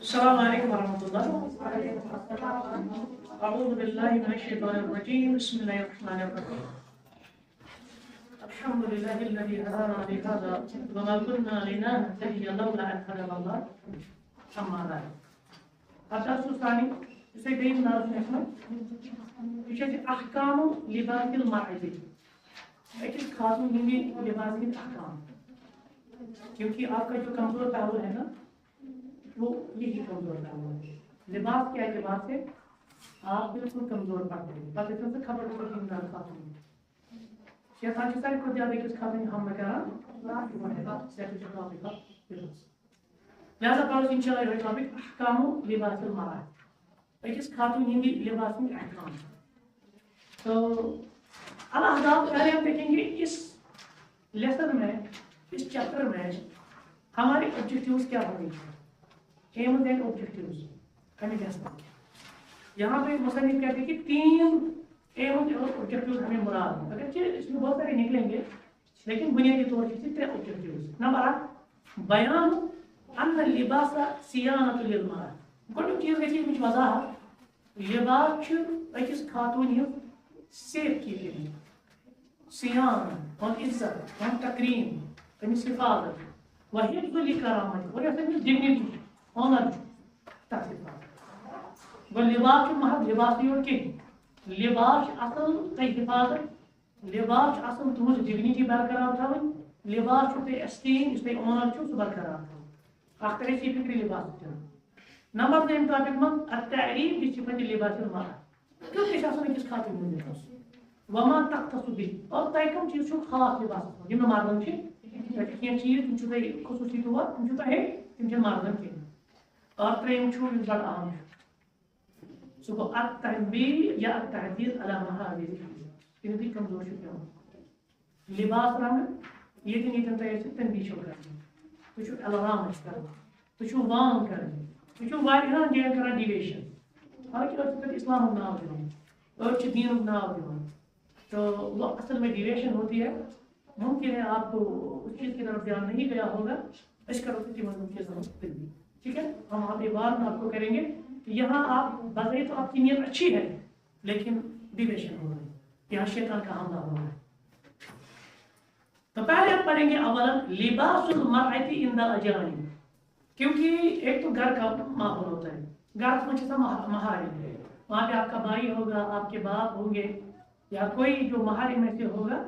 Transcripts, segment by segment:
السلام علیکم ورحمۃ اللہ. اعوذ باللہ من الشیطان الرجیم. بسم اللہ الرحمن الرحیم. الحمد للہ الذی هدانا لهذا وما كنا لنهتدي لولا ان هدانا الله. اما بعد. الدرس الثاني سيدنا نازل یہ احکام لباس المرأة. ایک خاتون ہندی لباس کے احکام، کیونکہ آپ کا جو کمزور پہلو ہے نا وہ یہی کمزور پہلو ہے. لباس کے اعتبار سے آپ بالکل کمزور پڑتے ہیں. پتہ سے خبر کو دیندار خاتون شیطان کی ساری کو زیادہ کس خاتون ہم میں کرا لہذا پڑھو انشاءاللہ یہ ٹاپک احکام لباس المرأة. ایک خاتون ہندی لباس میں احکام. تو اللہ پہلے ہم دیکھیں گے اس لیسن میں، اس چیپٹر میں ہمارے آبجیکٹیوز کیا ہونے چاہیے. ایمز اینڈ آبجیکٹیوز ہمیں کیسا یہاں پہ مصنف کہتے ہیں کہ 3 ایمز اور آبجیکٹیوز ہمیں مراد ہیں. اگرچہ اس میں بہت سارے نکلیں گے لیکن بنیادی طور پر 3 آبجیکٹیوز. نمبر 1 بیان ان اللباس صیانۃ للمرأة. گۄڈنیُک چیز گژھِ اَمِچ وضاحت لباس چھُ أکِس خاتون ہٕنٛز سیف کیپنگ، صیان اور عزت اور تکریم، أمِس حفاظت وحفظ لکرامت اور یۄس أمِس ڈگنٹی آنر تتھ حفاظت. گوٚو لباس چھُ محض لباس یوت کینٛہہ، لباس چھُ اصل تۄہہِ حفاظت، لباس چھُ اصل تُہنٛز ڈگنٹی برقرار تھاوٕنۍ، لباس چھُ تۄہہِ ایسٹیٖم یُس تۄہہِ آنر چھُ سُہ برقرار تھاوُن. اکھ ترِ اسی فکری لباس چلان. نمبر 2 ٹاپک منٛز التعریف بصفت لباس المرأة. کیُتھ گژھِ آسُن أکِس خاتون ہُنٛد لباس وما تختص به اور تۄہہِ کم چیٖز چھُ خاص لباسس منٛز یِم نہٕ مردن چھِ. کینٛہہ چیٖز تِم چھِ تۄہہِ خصوٗصی طور تِم چھِ تۄہہِ تِم چھِنہٕ مردن کینٛہہ. اور 3 چھُ یُس بڑٕ اہم چھُ سُہ گوٚو التنبیہ یا التحدید علی محاذِر ییٚلہِ تُہۍ کمزور چھُو پیٚوان لباس رنگہٕ ییٚتٮ۪ن ییٚتٮ۪ن تۄہہِ آسہِ تنبیہ چھو کرٕنۍ، تُہۍ چھُو الارام اَسہِ کران، تُہۍ چھُو وارن کرٕنۍ، تُہۍ چھُو واریاہن جاین کران ڈیویشن. حالانکہ أسۍ چھِ تَتہِ اسلامُک ناو دِوان، أسۍ چھِ دیٖنُک ناو دِوان. تو وہ اصل میں ڈیویشن ہوتی ہے. ممکن ہے آپ کو اس چیز کی طرف دھیان نہیں گیا ہوگا. اس کرو کہ ٹھیک ہے. ہم آپ یہ بات آپ کو کریں گے کہ یہاں آپ بظاہر تو آپ کی نیت اچھی ہے لیکن ڈیویشن ہو رہا ہے، یہاں شیطان کا حملہ ہو رہا ہے. تو پہلے ہم پڑھیں گے اولا لباس المرأة عند الاجانب. کیونکہ ایک تو گھر کا ماحول ہوتا ہے، گھر میں محارم ہے، وہاں پہ آپ کا بھائی ہوگا، آپ کے باپ ہوں گے یا کوئی جو محارم میں سے ہوگا،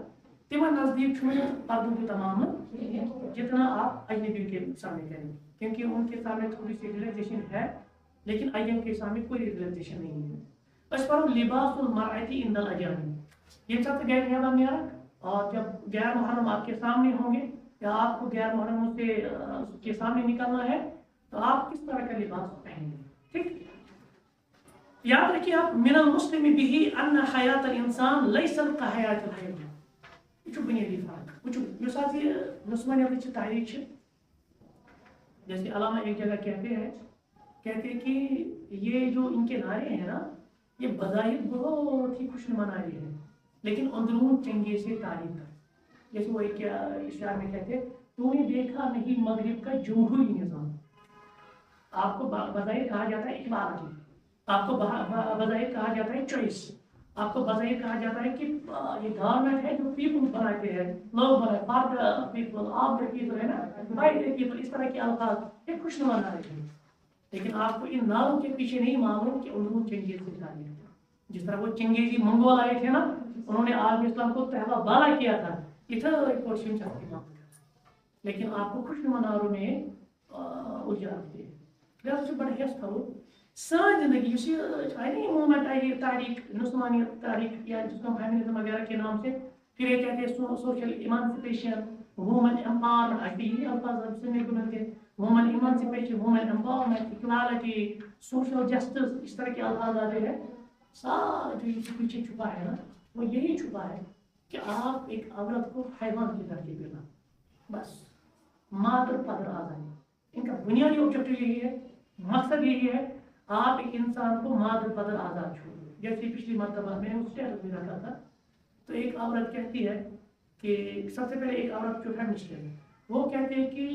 تمہیں نزدیک چھوڑے پردوں کے تمام جتنا آپ اجنبی کے سامنے کریں، کیونکہ ان کے سامنے تھوڑی سی ریلیکسیشن ہے لیکن اجنبی کے سامنے کوئی ریلیکسیشن نہیں ہے. بس پڑھو لباس المرأة عند الاجانب. یہ سب غیر محرم نیرا، اور جب غیر محرم آپ کے سامنے ہوں گے یا آپ کو غیر محرموں سے کے سامنے نکلنا ہے تو آپ کس طرح کا لباس پہنیں گے. ٹھیک، یاد رکھیے آپ من المسلم به ان حیات الانسان لیست کحیات الحیوان. یہ بنیادی فرق وچو یس آج یہ نسوانیت کی تاریخ ہے. جیسے علامہ ایک جگہ کہتے ہیں کہ یہ جو ان کے نعرے ہیں نا یہ بظاہر بہت ہی خوشنما نعرے ہیں لیکن اندرون چنگے سے تعلیم ہے. جیسے وہ ایک اشعار میں کہتے ہیں تو نے دیکھا نہیں مغرب کا جمہوری نظام. آپ کو بظاہر کہا جاتا ہے اکوالٹی، آپ کو بظاہر کہا جاتا ہے چوائس، آپ کو بظاہر کہا جاتا ہے کہ یہ گورنمنٹ ہے جو پیپل بناتے ہیں، لوگ بنائے for the people of the people ہے نا، بائی دا پیپل، اس طرح کے الفاظ یہ خوشنما نعرے ہیں. لیکن آپ کو ان نعروں کے پیچھے نہیں معلوم کہ اندرون چنگیز سے تعلیم ہے. جس طرح وہ چنگیزی منگول آئے تھے نا، انہوں نے عالم اسلام کو پہلا بالا کیا تھا پورشن چاہتے ہیں لیکن آپ کو خوشنما نعروں میں الجھا دیتے ہیں. لہٰذا بڑا حیث تھاو ساری زندگی اس موومنٹ آئی تاریخ نسوانی تاریخ یا جس کو فیمنزم وغیرہ کے نام سے، پھر یہ کہتے ہیں سوشل ایمانسپیشن، وومن امپاورمنٹ، آج بھی الفاظ سننے کو ملتے ہیں، women emancipation, women empowerment, equality, social justice, اس طرح کے الفاظ آ رہے ہیں. سارا جو اس پیچھے چھپا ہے نا وہ یہی چھپا ہے کہ آپ ایک عورت کو حیوان کی درجے پہ لا، بس مادر پدر آزادی. ان کا بنیادی آبجیکٹو یہی ہے، مقصد یہی ہے آپ ایک انسان کو مادر پدر آزاد چھوڑیں. جیسے پچھلی مرتبہ میں نے اس ٹیسٹ میں رکھا تھا تو ایک عورت کہتی ہے کہ سب سے پہلے ایک عورت جو فیمنسٹ ہے وہ کہتے ہیں کہ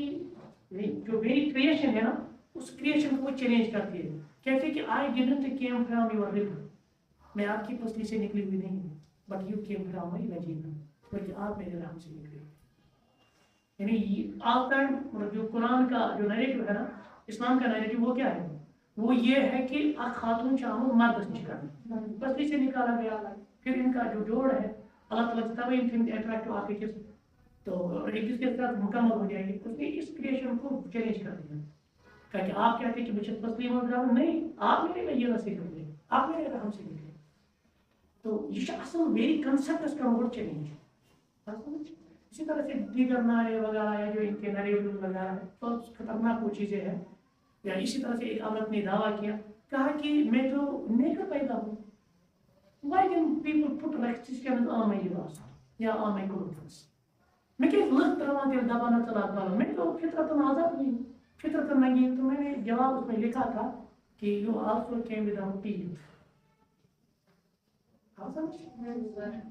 جو میری کریشن ہے نا اس کریشن کو وہ چیلنج کرتی ہے، کہتے ہیں کہ I didn't came from your river, میں آپ کی پسلی سے نکلی ہوئی نہیں ہوں، but you came from my vagina, بلکہ آپ میرے رحم سے نکلے. یعنی آل ٹائم جو قرآن کا جو نیریٹو ہے نا، اسلام کا نیریٹو وہ کیا ہے؟ وہ یہ ہے کہ خاتون چاہو مرد نش کرنا، پسلی سے نکالا گیا، پھر ان کا جو جوڑ ہے اللہ تعالیٰ سے تبھی ان اٹریکٹ آپ کے تو ایک دوسرے کے ساتھ مکمل ہو جائے گی. اس نے اس کریشن کو چیلنج کر دیا کہ آپ کہتے ہیں کہ مجھے پسلی ہو رہا ہوں، نہیں، آپ میرے وجینا سے نکلے، آپ میرے رحم سے نکلے. تو یہ اصل میری کنسپٹ کا بہت چیلنج ہے. اسی طرح سے دیگر نعرے وغیرہ یا جو ان کے نیریٹو وغیرہ ہے بہت خطرناک وہ چیزیں ہیں. یا اسی طرح سے ایک عورت نے دعویٰ کیا، کہا کہ میں تو نیکر پیدا ہوں. Why can people put restrictions on my libas یا on my clothes؟ میں کہ لکھ تراوان تیل دبانا چلا پالا، میں تو فطرتاً آزاد نہیں ہوں، فطرتاً ننگی ہوں. تو میں نے جواب اس میں لکھا تھا کہ you also came without teeth.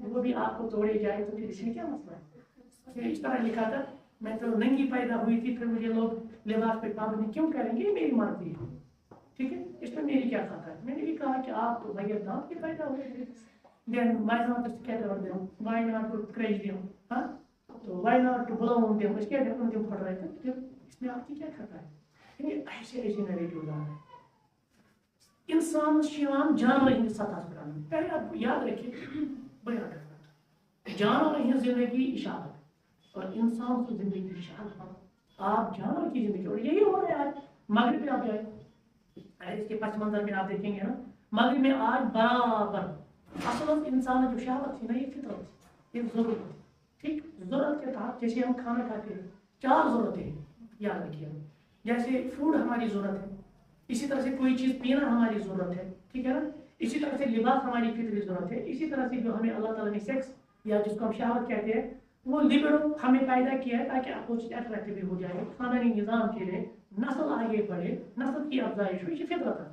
وہ بھی آپ کو توڑے جائے تو پھر اس میں کیا مسئلہ ہے؟ اس طرح لکھا تھا میں تو ننگی پیدا ہوئی تھی، پھر مجھے لوگ لباس پہ پابندی کیوں کریں گے؟ میری مرضی ہے، ٹھیک ہے، اس میں میری کیا خطا ہے؟ میں نے بھی کہا کہ آپ تو بغیر دانت کے پیدا ہوئے تھے. Then why not to scatter them? Why not to crush them? ہاں تو why not to blow on them؟ اس کے ڈھکن تم پڑھ رہے تھے، اس میں آپ کی کیا خطا ہے؟ یعنی ایسے نیریٹو ہے. انسان شیوان جانور ہند سطح پر پہلے آپ یاد رکھیے، بیان کرتا جانور ہند زندگی اشارت اور انسان کی زندگی اشارت. آپ جانور کی زندگی، اور یہی ہو رہا ہے آج مغرب میں آپ جائیں، اس کے پس منظر میں آپ دیکھیں گے نا، مغرب میں آج برابر اصل انسان جو شہوت تھی نا، یہ فطرت، یہ ضرورت تھی. ٹھیک، ضرورت کے تحت جیسے ہم کھانا کھاتے ہیں 4 ضرورتیں یاد رکھیے، جیسے فوڈ ہماری ضرورت ہے، اسی طرح سے کوئی چیز پینا ہماری ضرورت ہے، ٹھیک ہے نا، اسی طرح سے لباس ہماری فطری ضرورت ہے، اسی طرح سے جو ہمیں اللہ تعالیٰ نے سیکس یا جس کو ہم شہوت کہتے ہیں وہ لبڑو ہمیں پیدا کیا ہے تاکہ اپوزٹ اٹریکٹیو ہو جائے، خاندانی نظام کے لیے، نسل آگے بڑھے، نسل کی افزائش ہو، یہ فطرت ہے.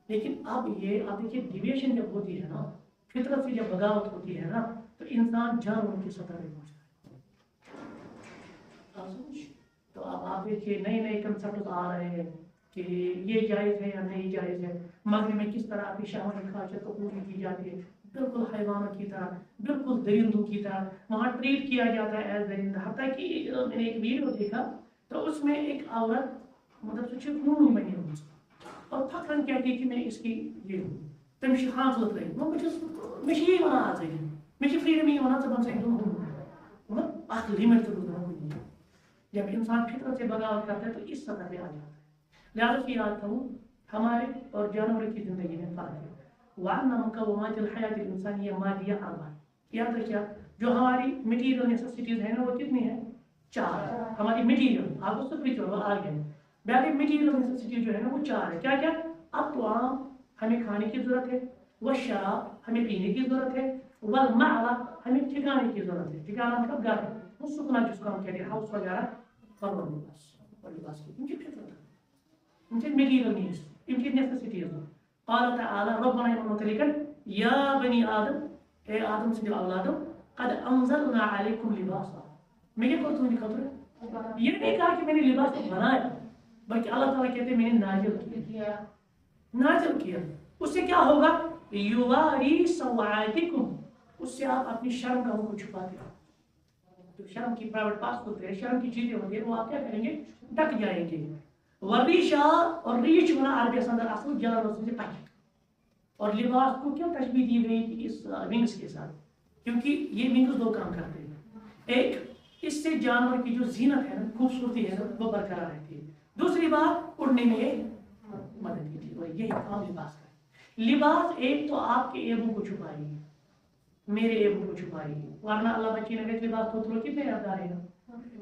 لیکن اب یہ آپ دیکھیے ڈیویشن جب ہوتی ہے نا، فطرت سے جب بغاوت ہوتی ہے نا، تو انسان جانوروں کی سطح میں پہنچتا ہے. تو اب آپ دیکھیے نئے نئے کنسپٹ آ رہے ہیں کہ یہ جائز ہے یا نہیں جائز ہے. مغرب میں کس طرح اپنی شہوانی خواہشات کو پوری کی جاتی ہے، بالکل حیوانوں کی طرح، بالکل درندوں کی طرح وہاں ٹریٹ کیا جاتا ہے ایز درندہ. حتیٰ کہ میں نے ایک ویڈیو دیکھا تو اس میں ایک عورت مطلب سو خون بنی ہوئی اور فخرن کہتی کہ میں اس کی یہ ہوں، تم حاصلت رہی وہ مجھے یہ ونا آج مجھے فریڈم یہ ونا ژٕ بن سا مطلب اخ لمٹ تو جب انسان فطرت سے بغاوت کرتا ہے تو اس سطح پہ آ جاتا ہے. لہٰذا کی یاد کروں ہمارے اور جانوروں کی زندگی میں فرق ہے. وَأَنَّ مُقَوَّمَاتِ الْحَيَاةِ الْإِنسَانِيَّةِ مَادِيَّةٌ أَرْبَعَةٌ. یاد رکھیے جو ہماری مٹیریل نیسیسٹیز ہیں نا وہ کتنی ہیں؟ 4. ہماری مٹیریل آپ کو اسپرچل آ گئے، باقی مٹیریل نیسیسٹیز جو ہے نا وہ 4 ہے. کیا کیا؟ الطعام ہمیں کھانے کی ضرورت ہے، والشراب ہمیں پینے کی ضرورت ہے، والمأوى ہمیں ٹھکانے کی ضرورت ہے. ٹھکانا مطلب گھر، وہ سکنا جس کو ہم کہتے ہیں ہاؤس وغیرہ، اور لباس کی ان کی فطرت ہے، ان کی مٹیریل نیڈز، ان کی نیسیسٹیز. قال تعالی ربنا يوم متلكا يا بني آدم، اے آدم سے اولادو، قد انزلنا عليكم لباسا. میں کیا کرتا ہوں خطر، یہ نہیں کہا کہ میں نے لباس کو بنایا، بلکہ اللہ تعالیٰ کہتے ہیں میں نے نازل کیا. نازل کیا اس سے کیا ہوگا؟ یواری سوآتکم، اس سے آپ اپنی شرم کا کو چھپاتے ہیں. جو شرم کی پرائیویٹ پاس ہوتے ہیں، شرم کی چیزیں ہوتی ہیں، وہ آپ کیا کریں گے؟ ڈک جائیں گے. وریشا، اور ریچ ہونا عربی اندر اصل جانور سے پکڑ. اور لباس کو کیوں تشبیہ دی گئی اس ونگز کے ساتھ؟ کیونکہ یہ ونگز 2 کام کرتے ہیں. ایک، اس سے جانور کی جو زینت ہے نا، خوبصورتی ہے نا، وہ برقرار رہتی ہے. دوسری بات، اڑنے میں مدد کی تھی، اور یہی کام لباس کا ہے. لباس ایک تو آپ کے عیبوں کو چھپائے گی، میرے عیبوں کو چھپائے گی، ورنہ اللہ بچی نے لباس تو کتنے یادگار ہے نا.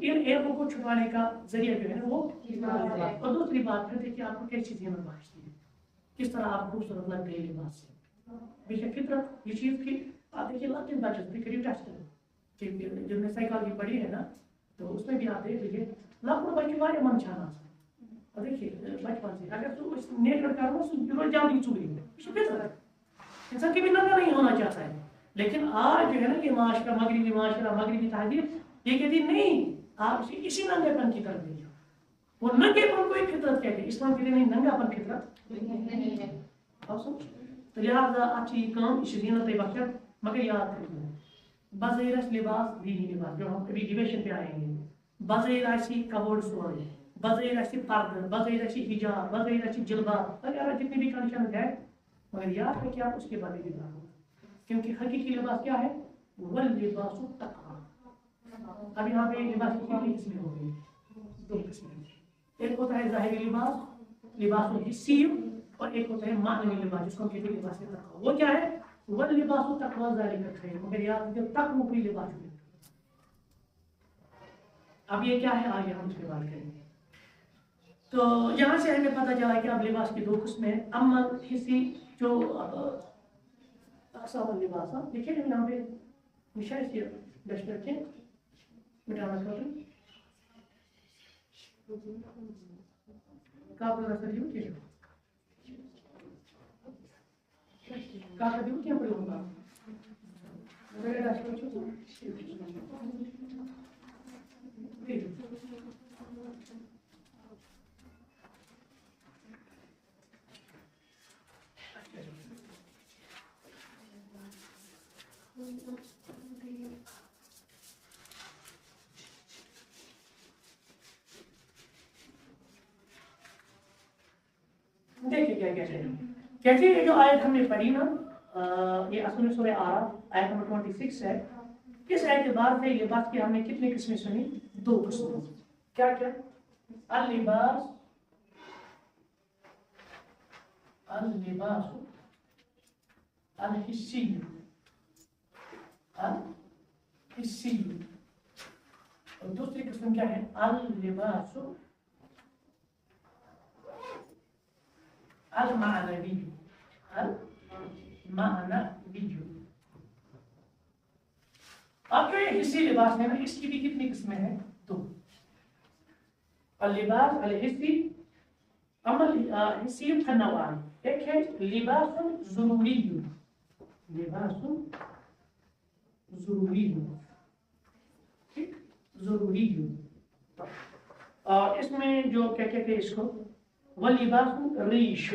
ان عیبوں کو چھپانے کا ذریعہ جو ہے نا وہ لباس. اور دوسری بات پھر دیکھیے آپ کو کیسی زینت بخشتی ہے، کس طرح آپ خوبصورت لگتے ہیں لباس سے. بے شک فطرت یہ چیز کی آپ دیکھیے لکٹن بچت بھی کریو ٹیسٹ جن نے سائیکالوجی پڑھی ہے نا، تو اس میں بھی آپ دیکھ لیجیے لکڑ بچہ واریاہ من چھانا. اور دیکھیے بچپن سے اگر سو نیٹر کرو سو جلدی چوری، یہ فطرت. انسان کبھی ننگا نہیں ہونا چاہتا ہے، لیکن آج جو ہے نا یہ معاشرہ، مغربی معاشرہ، مغربی تہذیب یہ کہتی نہیں، آپ اسی ننگے پن کی طرف لے جاؤ. وہ ننگے پن کو فطرت کہتے ہیں. اسلام کے لیے ننگا پن فطرت نہیں ہے. تو لہٰذا اچھی یہ کام یہ زینت بخشت مگر یاد رکھنا بظاہر لباس دینی لباس جو ہم ابھی ڈیویشن پہ آئیں گے. بظاہر آسی کورڈ سورے, بظاہر آسی پردہ, بظاہر آسی حجاب, بظاہر آسی جلباب, وغیرہ جتنی بھی کنڈیشن ہے, مگر یاد رکھیں آپ اس کے بارے میں بات. کیونکہ حقیقی لباس کیا ہے؟ واللباس التقویٰ. اب یہاں پہ لباس کی کتنی قسمیں ہو گئی؟ 2 قسمیں. ایک ہوتا ہے ظاہری لباس, لباس الحسی, اور ایک ہوتا ہے معنوی لباس جس کو ہم کہتے ہیں لباس تقویٰ. وہ کیا ہے؟ واللباس التقویٰ ذالک خیر. مگر یاد رکھیں تقویٰ کوئی لباس نہیں. اب یہ کیا ہے آگے ہم اس کے بات کریں گے. تو یہاں سے ہمیں پتہ چلا کہ اب لباس کی 2 قسمیں ہیں. اما حسی جو اقسام اللباس, دیکھیں یہاں پہ نشان سے ڈسٹ رکھیں مٹانا کریں کاپڑ رکھ دیو کیا کاپڑ دیو کیا پڑے ہوگا میرے ڈسٹ رکھو دیکھیں کیا کہتے ہیں. کہتے ہیں جو آیت ہم نے پڑھی نا, یہ اصل میں سورہ اعراف آیت نمبر 26 ہے. اس اعتبار سے لباس کی ہم نے کتنی قسمیں سنی؟ 2 قسمیں. کیا کیا؟ اللباس الحسی, الحسی, اور دوسری قسم کیا ہے؟ اللباس المعنوی. المعنوی. اب جو یہ حسی لباس ہے نا, اس کی بھی کتنی قسمیں ہیں؟ 2. اللباس الحسی, عمل حسی تنوعان. ایک ہے لباس ضروری, لباس ضروری, ضروری. اور اس میں جو کیا کہتے ہیں اس کو واللباس ریش,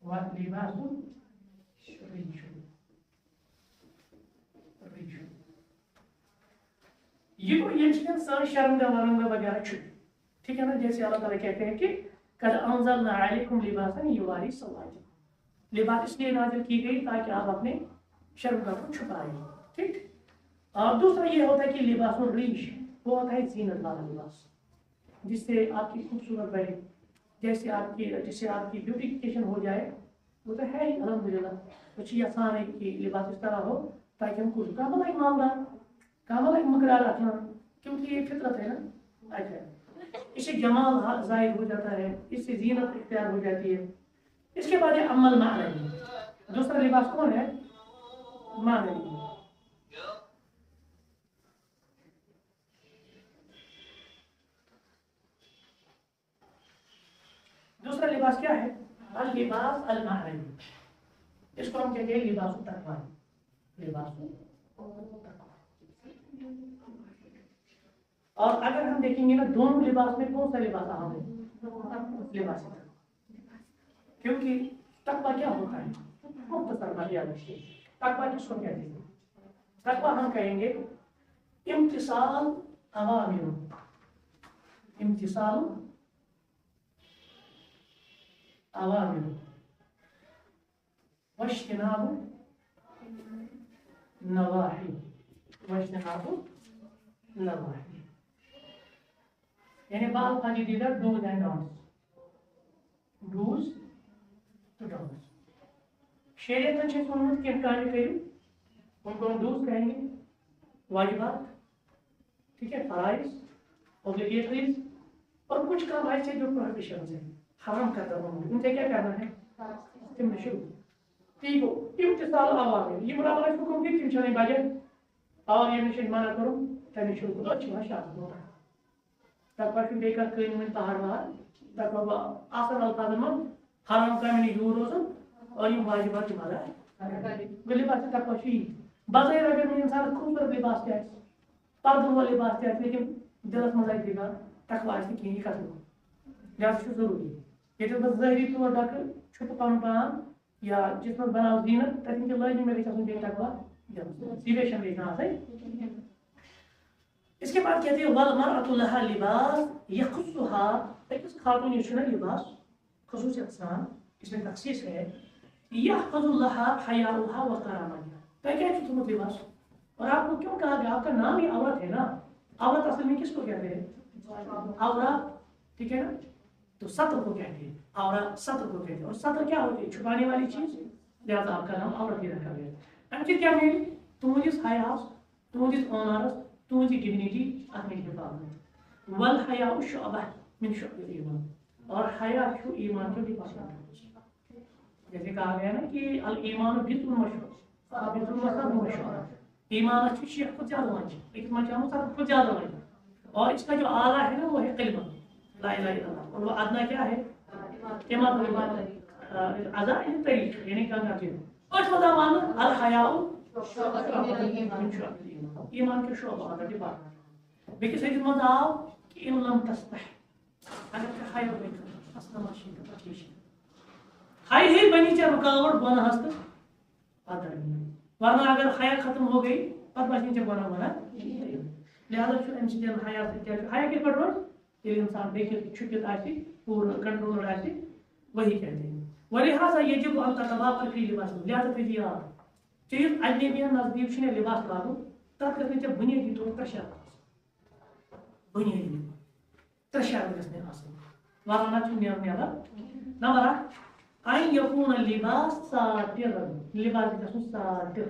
واللباس ریش, ریش. یہ کو یہ چیزیں سان شرمگاہ ورمگاہ وغیرہ چھو, ٹھیک ہے نا. جیسے اللہ تعالیٰ کہتے ہیں کہ قد انزلنا علیکم لباسا یواری سوآتکم. لباس اس لیے نازل کی گئی تاکہ آپ اپنے شرمگاہ کو چھپائیں. ٹھیک. اور دوسرا یہ ہوتا ہے کہ لباس الریش, وہ ہوتا ہے زینت والا لباس جس سے آپ کی خوبصورت بڑھے, جس سے آپ کی بیوٹیفیکیشن ہو جائے. وہ تو ہے ہی الحمدللہ. کچھ یہ آسان ہے کہ لباس اس طرح ہو تاکہ ہم خوش کامل ایک مالدار, کامل ایک مقرار رکھنا, کیونکہ یہ فطرت ہے نا. اچھا, اس سے جمال ظاہر ہو جاتا ہے, اس سے زینت اختیار ہو جاتی ہے. اس کے بعد عمل معنوی. دوسرا لباس کون ہے؟ معنوی. دوسرا لباس کیا ہے؟ اللباس المعنوی. اس کو ہم کہتے ہیں لباس التقویٰ. لباس التقویٰ. اور اگر ہم دیکھیں گے نا دونوں لباس میں کون سا لباس اہم ہے؟ لباس التقویٰ. کیونکہ تقویٰ کیا ہوتا ہے؟ مختصر بیان ہے. تقویٰ کس کو کہتے ہیں؟ تقویٰ ہم کہیں گے امتثال اوامر, امتثال اوامر واجتناب نواہی, واجتناب نواہی. یعنی بعض خالی دیدہ ڈوز اینڈ ڈونٹس, ڈوز تو ڈونٹس. شریعت سے سنت کے کام کریں ان کو ہم ڈوز کہیں گے, واجبات, ٹھیک ہے, فرائض, اوبلیگیٹریز, اور کچھ کام ایسے جو پروہیبیشنز ہیں, حرام کرتا ہوں, ان سے کیا کرنا ہے؟ تم شروع. ٹھیک ہو, امتثال اوامر. یہ برابر ہے حکم کی تم چلیں بجے اور یہ نشان مانا کرو تمہیں شروع کرو. اچھی بات شاہد ہوتا ہے. تقویٰ کی بے کار کہیں میں پہاڑ وہاں تقویٰ آسان الفاظ میں حرام کا میں دور روزن اور یہ واجبات ہمارا ہے. گلی بات ہے تقویٰ شیئی. بظاہر اگر میں انسان خوبصورت لباس کیا ہے, پردوں والا لباس کیا ہے, لیکن دلت مزاج دے گا تقویٰ اس کی کہیں کر دو. لہٰذا ضروری یہ بس ظاہری طور ڈکر چھپ پن پان یا جس میں بناؤ زینت تتن تہ لٲگِتھ مےٚ گژھِ آسُن بیٚیہِ تقوا ڈیویشن گژھِ نہٕ آسٕنۍ. اس کے بعد کہتے ہیں والمرأة لها لباس يخصها ایک خاتون یہ چھنا لباس خصوصیت سان اس میں تخصیص ہے يحفظ لها حياؤها وكرامتها. تو کیا ہے تمہیں لباس اور آپ کو کیوں کہا گیا آپ کا نام ہی عورت ہے نا. عورت اصل میں کس کو کہتے ہیں عورت ٹھیک ہے نا تو سطر کو کہتے ہیں عورت سطر کو کہتے ہیں اور سطر کیا ہوتی ہے چھپانے والی چیز لہذا آپ کا نام عورت ہی رکھا گیا. اَمہِ سۭتۍ کیٛاہ میلہِ تُہنٛدِس حیاس تُہنٛدِس آنرس تُہنٛزِ ڈگنیٹی اتھ منٛز حفاظت. والحیاء شعبہ من شعب الایمان اور حیا چھُ ایمان کے ڈپارٹمنٹ جیسے کہا گیا نا کہ الایمان بضع مشعوب بضع وسط مشعوب ایمان چھُ شیخ کو زیادہ وجہ ایک مجھے سب کو زیادہ وجہ اور اس کا جو اعلیٰ ہے نا وہ ہے کلمہ لا الہ الا اللہ اور وہ ادنا کیا ہے ادا طریق یعنی کیا کرتے ہیں اور خداوان الحیاء ایمان کے شعبہ ادا ڈپارٹمنٹ بیکس حدیث منٛز آو کہ ان لم تستح اگر ژےٚ حیا بنی اصل ماشین حیا ہی بنی ژےٚ رکاوٹ بۄنہٕ حظ تہٕ پتہٕ ورنہ اگر حیا ختم ہو گئی پتہٕ بچ ژےٚ بۄنہٕ بنان لہذا چھُ امہِ سۭتۍ حیا سۭتۍ کیٛاہ چھُ حیا کِتھ پٲٹھۍ روزِ ییٚلہِ انسان بیٚکِس چھُپِتھ آسہِ پوٗرٕ کنٹرول آسہِ وہی کہتے ہیں ولہذا یجب ان تتباقى في لباس لہذا تھٲیزِ یاد ژےٚ یُس اجنبین نزدیٖک چھُنہ لباس لاگُن تتھ گژھِ ژےٚ بُنیٲدی طور ترٛےٚ شرط آسٕنۍ بُنیٲدی ترٛےٚ شرط گژھِ نہٕ آسٕنۍ ورنہ چھُ نیران نمبر اکھ ان یکون لباس ساترا لباس گژھِ آسُن ساتر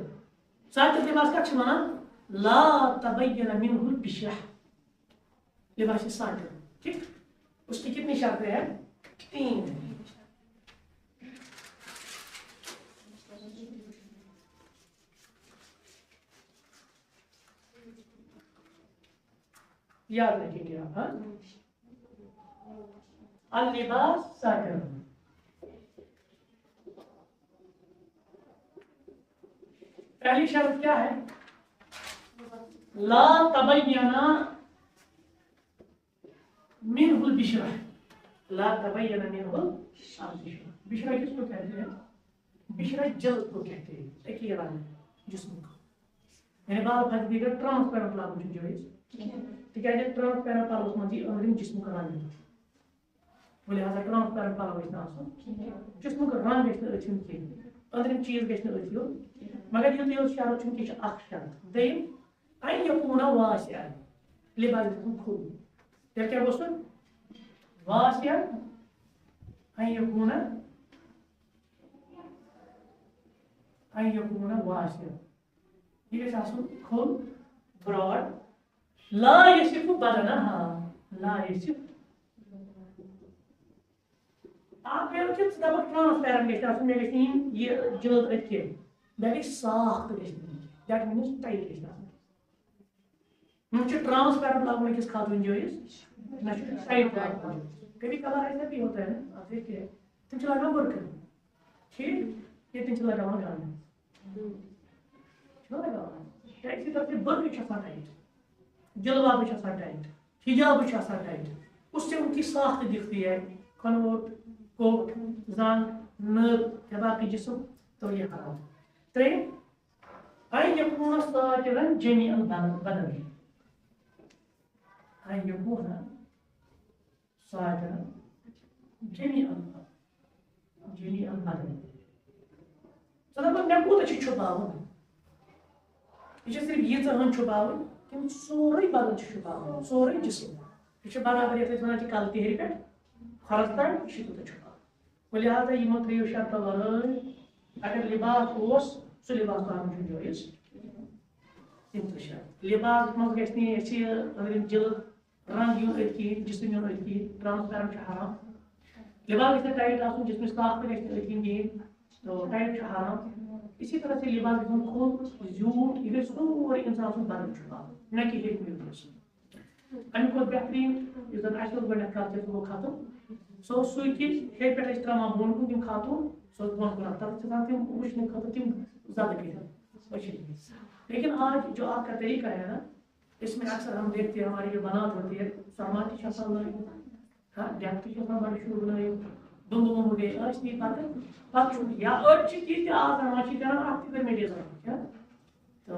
ساتر لباس کتھ چھِ ونان لا تبین منه البشرہ لباس ہے ساتر ٹھیک اس کی کتنی شرطیں ہیں 3 یاد رکھیں گے آپ اللباس ساتر پہلی شرط کیا ہے لا تبین منه البشرہ لا تبین منه البشرہ بشرہ کس کو کہتے ہیں بشرہ جلد کو کہتے ہیں ایک ہی رنگ جسم کو یعنی بال پھٹ دیگر ٹرانسپیرنٹ لاگو چھُ جٲیِز تِکیٛازِ ٹرانسپیرنٹ پلوَس منٛز یی أنٛدرِم جسمُک رنٛگ لہذا ٹرانسپیرنٹ پلو گژھِ نہٕ آسُن جسمُک رنٛگ گژھِ نہٕ أتھۍ ہُنٛد کینٛہہ أنٛدرِم چیٖز گژھِ نہٕ أتھۍ ہُنٛد مگر یُتُے یوت شرط چھُنہٕ کینٛہہ چھِ اکھ شرط دوٚیِم ان یکون واسعا لباس گژھِ آسُن کھُل تیٚلہِ کیٛاہ گوٚژھُن واسع ان یکون واسع یہ گژھِ آسُن کھُل براڈ لا یصف بدنہا لا یصف آپ ویل کہ ژٕ دپکھ ٹرانسپیرنٹ گژھِ آسُن مےٚ گژھِ نہٕ یہِ جلد أتھۍ کینٛہہ مےٚ گژھِ صاف تہٕ گژھِ نہٕ دیٹ میٖنٕز ٹایٹ گژھِ نہٕ آسُن نہ چھُ ٹرانسپیرنٹ لاگُن أکِس خاتوٗن جٲیِز نہ چھُ ٹایٹ لاگُن کبھی کبھار ایسا بھی ہوتا ہے نا آپ دیکھیے تم چھِ لاگان بُرقہٕ ٹھیک یہ تم چھِ لگاوان گانے چھُنا لگاوان اسی طرح سے بُرقہٕ چھِ آسان ٹایٹ جلباب چھِ آسان ٹائٹ حجاب چھِ آسان ٹائٹ اس سے ان کی ساخت دکھتی ہے کھنوٹ کوٹ زنگ نر یا باقی جسم تو یہ حرام تریم ان یکون ساترا جمیع البدن ان یکون ساترا جمیع البدن صدق میں کوتاہ چھُ چھُپاوُن یہ چھِ صرف ییٖژاہ ہن چھُپاوٕنۍ تم سورُے بدن چھُ چھُپاوُن سورُے جسم یہ چھُ برابر یتھ أسۍ ونان چھِ کلہٕ تہرِ پٮ۪ٹھ کھۄرس تام یہِ چھُ تیوٗتاہ چھُپاوُن ولہذا یِمو ترٛیٚیو شرطو ورٲے اگر لباس اوس سُہ لباس لاگُن چھُنہٕ جٲیِز تِم ترٛےٚ شرط لباس منٛز گژھِ نہٕ اَسہِ أنٛدرِم جلد رنٛگ یُن أتھۍ کِہیٖنۍ جسم یُن أتھۍ کِہیٖنۍ ٹرانسپیرنٹ چھُ حرام لباس گژھِ نہٕ ٹایٹ آسُن جسمٕچ طاقت گژھِ نہٕ أتھۍ کِہیٖنۍ تو ٹایٹ چھُ حرام اسی طرح سے لباس گژھِ آسُن کھوٚل زیوٗٹھ یہِ گژھِ سورُے اِنسان سُنٛد بدن چھُپاوُن نہ کہ ہیٚکہِ نہٕ ٲسِتھ اَمہِ کھۄتہٕ بہتریٖن یُس زن اَسہِ اوس گۄڈنٮ۪تھ کتھ سُہ گوٚو ختم سُہ اوس سُے کہِ ہیٚرِ پٮ۪ٹھ ٲسۍ تراوان بۄن کُن تِم خاتوٗن سُہ اوس بۄن کُن تتھ چھِ آسان تِم وٕچھنہٕ خٲطرٕ تِم زدٕ کٔرِتھ لیکن آج جو آپ کا طریقہ ہے نا اس میں اکثر ہم دیکھتے ہیں ہماری جو بناوٹ ہوتی ہے سامان تہِ چھِ آسان لٲگِتھ ہاں ڈیپتھ چھُ آسان بڑٕ شُر بنٲیِتھ دُمبہٕ گٔے ٲسۍ نہٕ پَتہٕ چھُنہٕ یا أڑۍ چھِ تِتھۍ آسان وۄنۍ چھِ کران اَتھ تہِ کٔر مےٚ ڈِزاین تو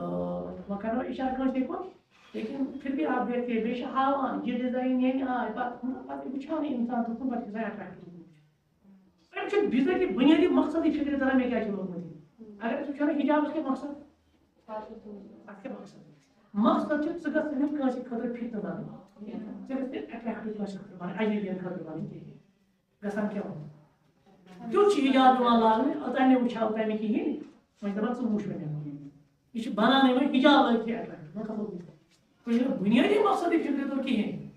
وۄنۍ کرو اِشارٕ کٲنٛسے کُن لیکن پھر بھی آپ دیکھتے بیٚیہِ چھِ ہاوان یہِ ڈِزاین ییٚمہِ آے پَتہٕ وٕچھانٕے اِنسان دوٚپُن پَتہٕ چھُ گژھان اَٹریکٹِو أمۍ چھُ بِذٲتی بُنیٲدی مقصدٕے فِکرِ تران مےٚ کیٛاہ چھُ لوگمُت یہِ اگر أسۍ وٕچھو نہ حِجابَس کیٛاہ مقصد اَتھ کیٛاہ مقصد چھُ ژٕ گژھ نہٕ کٲنٛسہِ خٲطرٕ فِتنہٕ بَنُن ژٕ گژھِ نہٕ اَٹریکٹِو کٲنٛسہِ خٲطرٕ بَنٕنۍ اجنبیَن خٲطرٕ بَنٕنۍ کِہیٖنۍ گژھان کیٛاہ تیُتھ چھُ حِجاب یِوان لاگنہٕ اوٚتانۍ نہٕ وٕچھاو تَمہِ کِہیٖنۍ وۄنۍ دَپان ژٕ وٕچھ وۄنۍ یہِ چھُ بَناونٕے وۄنۍ حِجاب لٲگتھٕے اَٹریکٹِو بُنیٲدی مقصدٕے فِکرِ توٚر کِہیٖنۍ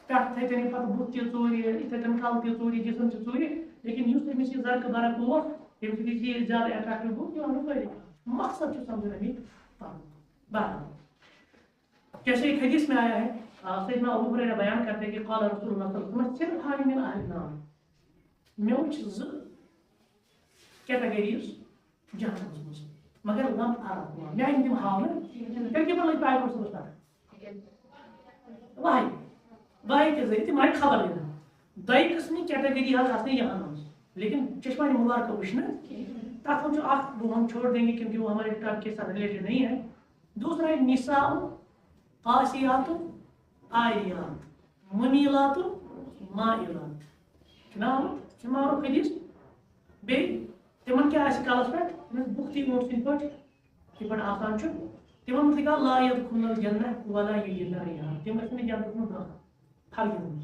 پٮ۪ٹھٕ تھٲے تٔمۍ پَتہٕ بُتھ تہِ ژوٗرِ یِتھَے کٔنۍ کَلہٕ تہِ ژوٗرِ جِسم تہِ ژوٗرِ لیکن یُس أمِس یہِ زَرقہٕ برق اوس تٔمۍ سۭتۍ یہِ زیادٕ اَٹریکٹِو گوٚو یہِ آو نہٕ فٲیدٕ مقصد چھُ سمجھُن اَمیُک پَنُن بہرحال جیسے ایک حدیث میں آیا ہے سیدنا ابو ہریرہ بیان کرتے ہیں کہ قال رسول اللہ صلی اللہ علیہ وسلم صنفان من اہل النار مےٚ وٕچھ زٕ کیٹَگریٖز جہنمَس منٛز مگر لم ارى مےٚ آیہِ نہٕ تِم ہاونہٕ تقریٖباً لٔگۍ پایہِ صُبحس پٮ۪ٹھ واہی کے ذریعہ تِم آیہِ خبر دِنہٕ دۄیہِ قٕسمٕچ کیٹَگری حظ آسنہٕ یِہَن منٛز لیکن چشمہ مبارکہ وٕچھنہٕ تَتھ منٛز چھُ اکھ وہ ہم چھوڑ دیں گے کیونکہ وہ ہمارے ٹاپک کے ساتھ ریلیٹڈ نہیں ہے دوسرا ہے نساء قاسیات عاریات ممیلات مائلات چھُ معروف حدیث بیٚیہِ تِمن کیٛاہ آسہِ کَلس پٮ۪ٹھ تِمن بُختی اوٗنٹ سٕنٛدۍ پٲٹھۍ یِتھ پٲٹھۍ آسان چھُ تِمن متعلق آو لا يدخلن الجنة ولا یجدن ريحها تِم ٲسۍ نہٕ جنتس منٛز دٲخل فرقی منٛز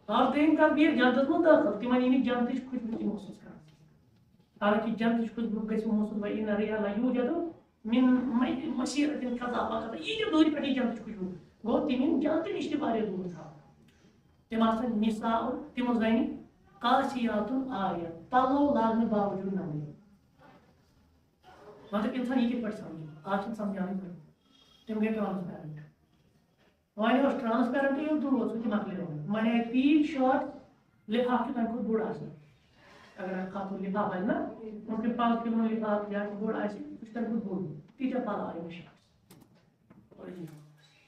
اور دوٚیِم کَتھ گٔے جنتس منٛز دٲخل تِمن یی نہٕ جنتٕچ خوشبوٗ تہِ محسوٗس کران حالانکہِ جنتٕچ خوشبوٗ گژھِ محسوٗس وَإِنَّ الريح لَيوجد من مسيرة كذا وكذا ییٖتہِ دوٗرِ پٮ۪ٹھ یی جنتٕچ خوشبوٗ گوٚو تِم یِن جنتہٕ نِش تہِ واریاہ دوٗر تھاونہٕ تِم آسن نِساء تِم زَنہِ قاسیات عاریات پَلو لاگنہٕ باوجوٗد نَمٕنۍ مطلب اِنسان یہِ کِتھ پٲٹھۍ سَمجھِ آز چھُنہٕ سَمجھاونٕے کانٛہہ تِم گٔے ٹرانسپیرنٹ وۄنۍ اوس ٹرانسپیرنٹ ییٚلہِ دوٗر سُہ تہِ مۄکلیو وۄنۍ آیہِ تیٖتۍ شاٹ لِفاف چھُ تَمہِ کھۄتہٕ بوٚڑ آسان اگر کَتھ لِفاف آسہِ نہ ممکن 5 کِلوُن لِفاف یا بوٚڑ آسہِ سُہ چھُ تَمہِ کھۄتہٕ بوٚڑ تیٖتیاہ پَلو آیہِ مےٚ شاٹس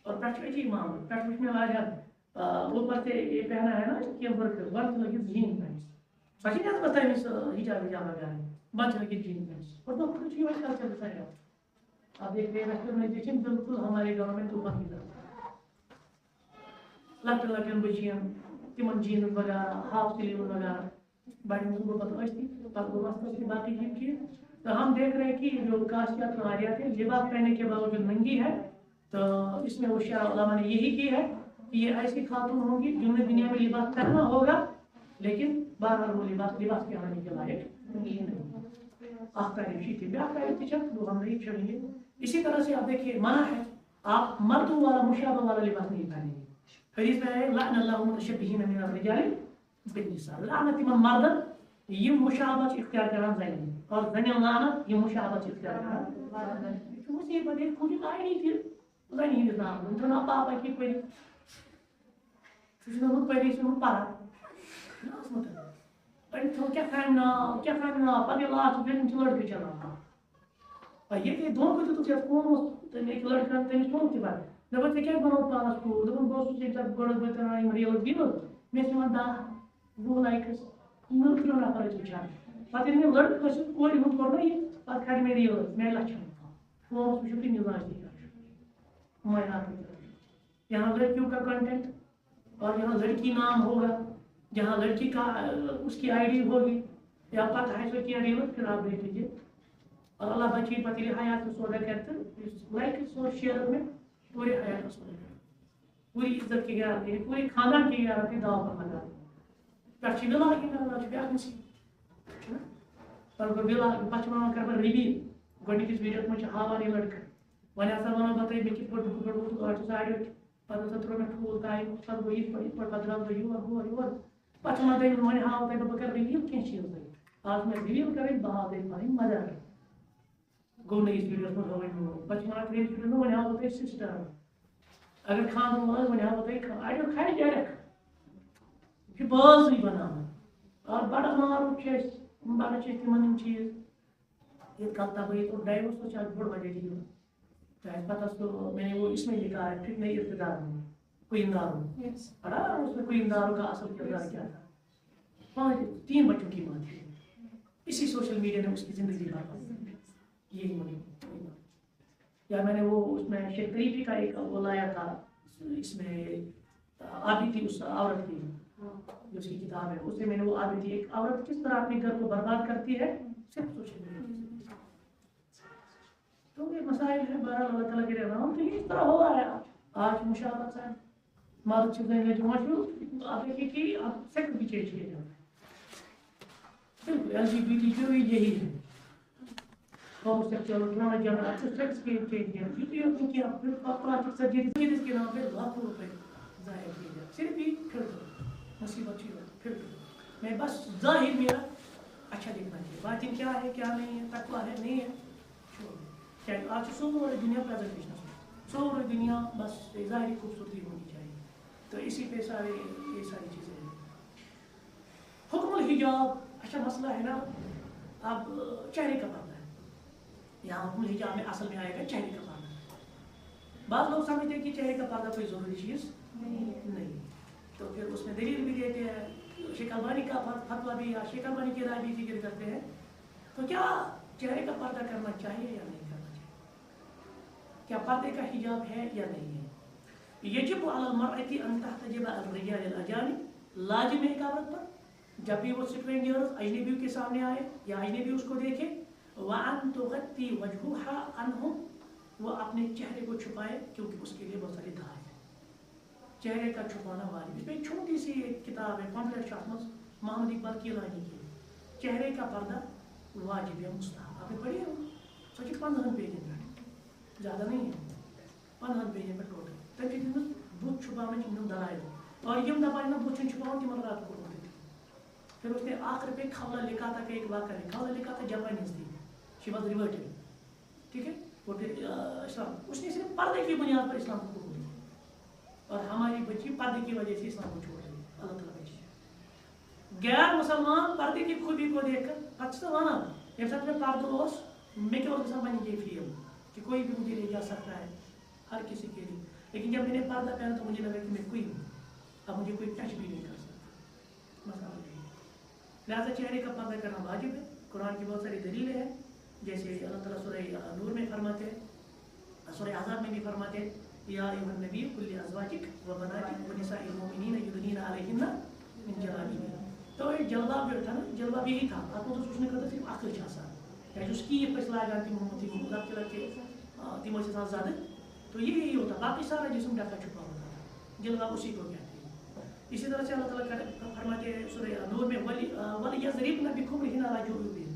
اور پٮ۪ٹھٕ چھُ عجیٖب معاملہٕ پٮ۪ٹھٕ وٕچھ مےٚ واریاہ اوپر سے یہ پہنا ہے نا کینٛہہ ؤرکہٕ بۄنہٕ چھِ لٲگِتھ جیٖن پینٹٕس سۄ چھِ نٮ۪صبت تٔمِس حِجاب وِجاب لگاوٕنۍ بۄنہٕ چھِ لٲگِتھ جیٖن پینٹٕس اور دۄہ کھۄتہٕ چھُ یِہوٚے کلچر گژھان ڈیولپ اب دیکھ رہے ویسٹرنائزیشن بالکل ہمارے گاؤں میں طوفان کی طرح لۄکٹٮ۪ن لۄکٹٮ۪ن بٔچیَن تِمن جیٖنٕز وغیرہ ہاف سلیٖوٕز وغیرہ بڑٮ۪ن ہُنٛد گوٚو پتہٕ ٲستی پتہٕ گوٚو وَستَس تہِ باقٕے یِم چیٖز تو ہم دیکھ رہے ہیں کہ جو قاسیات عاریات ہے لباس پہننے کے باوجود ننگی ہے تو اس میں ہوشیار علماء نے یہی کی ہے کہ یہ ایسی خاتون ہوں گی جن نے دنیا میں لباس پہنا ہوگا لیکن بہرحال وہ لباس کے آنے کے لائق نہیں آپ تعریف تھی بیاکھ تعریف تھی وہ ہم نہیں چھوڑیں گے اسی طرح سے آپ دیکھیے منع ہے آپ مردوں والا مشابہ والا لباس نہیں پہنیں گے حدیث میں ہے لعن اللہ المتشبہین من الرجال بالنساء لعنت تمن مردن یم مشابہ اختیار کران زنین اور زنین لعنت یم مشابہ اختیار کران مصیبت ہے کچھ آئی تھی زنی ہندس نام تھوڑا پاپا کی پری سن پری سن پارا کیا خان پتہ لاسٹ پھر لڑکے چلانا یہ دھوکہ دیت ایک لڑکا تمس ووٚن تہِ پتہٕ دپان ژےٚ کیٛازِ بنووُتھ پانس کوٗر دوٚپُن بہٕ اوسُس ییٚمہِ ساتہٕ گۄڈٕ بہٕ کران یِم ریٖلٕز ویٖلٕز مےٚ ٲسۍ یِوان 10-20 لایکٕس 30 نفر ٲسۍ وٕچھان پتہٕ ییٚلہِ مےٚ لڑکہٕ ٲسۍ کورِ ہُنٛد کوٚر نہ یہِ پتہٕ کھالہِ مےٚ ریٖلٕز مےٚ آیہِ لچھن فونس وٕچھِو تُہۍ مِزاج تہِ کیٛاہ چھُ مٲہِرات یہاں لڑکیوں کا کنٹینٹ اور یہاں لڑکی نام ہوگا جہاں لڑکی کا اس کی آئی ڈی ہوگی یا پتہ ہے سو کینٛہہ ریٖلٕز پھر آپ دیکھ لیجیے اور اللہ بچی پتہ ییٚلہِ حیات سودا کرِ تہٕ لایکٕس اور شیئر میں پورے حیات سودا پوری عزت کی گارنٹی پورے خاندان کی گارنٹی داو پر لگا پٮ۪ٹھٕ چھِ وِلاگِنٛگ کران چھِ بیٛاکھ مُصیبت پتہٕ گوٚو وِلاگ پتہٕ چھِ وَنان کر بہٕ رِویٖل گۄڈنِکِس ویٖڈیوَس منٛز چھِ ہاوان یہِ لڑکہٕ وۄنۍ ہسا وَنو بہٕ تۄہہِ مےٚ کِتھ پٲٹھۍ بہٕ ووٚتھُس ٲٹھِ ساڑِ ٲٹھِ پتہٕ ہسا ترٛوو مےٚ ٹھوٗل تایہِ پتہٕ گوٚو یِتھ پٲٹھۍ پتہٕ درٛاس بہٕ یور پتہٕ چھِ وَنان تُہۍ وۄنۍ ہاوو تۄہہِ بہٕ کرٕ رِویٖل کینٛہہ چیٖز تۄہہِ آز مےٚ رِویٖل کَرٕنۍ بہٕ ہاوٕ تۄہہِ پَنٕنۍ مدر گوٚو نٔیِس ویٖڈیوَس منٛز ہٲوٕنۍ میون پتہٕ چھِ وَنان ترٛیٚیِس ویٖڈیوَس منٛز وۄنۍ ہاوو بہٕ تۄہہِ سِسٹر اگر خاندان وول وۄنۍ ہاوو تۄہہِ اَڑیو کھالہِ ڈایریکٹ یہِ چھُ بازٕے بناوان اور بڑٕ معروٗف چھِ أسۍ بڑٕ چھِ أسۍ تِمن یِم چیٖز ییٚتہِ کال تباہی اور ڈایورس تو چھِ آج بوٚڑ وجہ ریٖل چاہے پتہ سُہ میں نے وہ اس میں لکھا ہے فتنہ ارتداد میں کوئنداروں پڑھا اس میں کوئنداروں کا اصل کردار کیا تھا؟ 3 بچوں کی ماں تھی. اسی سوشل میڈیا نے اس کی زندگی برباد کر دی. یہی مجھے یا میں نے وہ اس میں شیخ طریفی کا ایک وہ لایا تھا, اس میں آبی تھی اس عورت کی جو اس کی کتاب ہے, اس میں نے وہ آبی تھی ایک عورت کس طرح اپنے گھر کو برباد کرتی ہے صرف سوشل میڈیا. تو یہ مسائل ہے. بہرحال اللہ تعالیٰ کے رحم تو اس طرح ہو رہا ہے. آج مشابہت ہے مارچ میں جو مشہور آپ دیکھیے کہ آپ سیکٹ بھی چینج کیے جاتے ہیں. بالکل LGBT یہی ہے. homosexual transgender sex change کیا پھر پلاسٹک سرجری اس کے نام پہ لاکھوں روپے ضائع کیے جائے. صرف یہ فلٹر مصیبت چیز فلٹر میں بس ظاہر میرا اچھا دکھنا چاہیے. باطن کیا ہے کیا نہیں ہے, تقویٰ ہے نہیں ہے, کیا آج سورے دنیا پریزنٹیشن سورے دنیا بس ظاہری خوبصورتی ہونی چاہیے. تو اسی پہ یہ ساری چیزیں ہیں. حکم الحجاب اچھا مسئلہ ہے نا. اب چہرے کا پردہ ہے, یہاں حکم الحجاب میں اصل میں آئے گا چہرے کا پردہ. بعض لوگ سمجھتے ہیں کہ چہرے کا پردہ کوئی ضروری چیز نہیں, تو پھر اس میں دلیل بھی دیتے ہیں. شیخ البانی کا فتویٰ بھی یا شیخ البانی کی رائے بھی ذکر کرتے ہیں. تو کیا چہرے کا پردہ کرنا چاہیے یا نہیں کرنا چاہیے؟ کیا پردے کا حجاب ہے یا نہیں ہے؟ یجب علی المرأة ان تحتجب الرجال الاجانب, لازم ہے ایک عورت پر جب بھی وہ اسٹرینجرز اجنبیوں کے سامنے آئے یا اجنبی اس کو دیکھے, وان تغطی وجهها عنهم, وہ اپنے چہرے کو چھپائے کیونکہ اس کے لیے بہت ساری دھار ہے. چہرے کا چھپانا واجب. اس میں ایک چھوٹی سی ایک کتاب ہے پامفلیٹ شاہمز محمد اقبال کیلانی کی, چہرے کا پردہ واجب یا مستحب. آپ نے پڑھی ہے وہ سوچے 15 پیج پہ, زیادہ نہیں ہے 15 پیج پہ ٹوٹل. تب چیز بت چھپانے کی دلائل اور یم دپان نا بت چھپاؤ تم رات کو. پھر اس نے آخر پہ کھولا لکھا تھا کہ ایک واقعہ ہے. کھولا لکھا تھا جاپانیز تھی, شی واز ریورٹڈ, ٹھیک ہے. وہ پھر اسلام اس نے صرف پردے کی بنیاد پر اسلام کو قبول کیا, اور ہماری بچی پردے کی وجہ سے اسلام کو چھوڑ رہی. اللہ تعالیٰ بچی. غیر مسلمان پردے کی خوبی کو دیکھ کر پتہ وانا یہ سب میں پردہ اس میں کیا ہوتا بنی یہ فیل کہ کوئی بھی مجھے لے جا سکتا ہے, ہر کسی کے لیے. لیکن جب میں نے پردہ پہنا تو مجھے لگا کہ میں کوئی ہوں, اب مجھے کوئی ٹچ بھی نہیں کر سکتا. مسئلہ نہیں. لہٰذا چہرے کا پردہ کرنا واجب ہے. قرآن کی بہت ساری دلیلیں ہیں, جیسے اللہ تعالیٰ سورہ نور میں فرماتے ہیں, سورہ احزاب میں بھی فرماتے ہیں, یا ایھا النبی قل لازواجک و بناتک و نساء المؤمنین یدنین علیہن من جلابیبہن. تو یہ جلباب جو تھا نا, جلباب یہی تھا. آپ کو تو سوچنے کا صرف عقل چھا سا یا جو کی یہ فیصلہ آ تم مطلب چلا کہ تمو سے ساتھ زیادہ, تو یہی ہوتا. باقی سارا جسم ڈھکا چھپا ہوتا تھا. جلباب اسی کو کہتے ہیں. اسی طرح سے اللہ تعالیٰ فرماتے ہیں سورہ نور میں وَلْيَضْرِبْنَ بِخُمُرِهِنَّ عَلَىٰ جُيُوبِهِنَّ,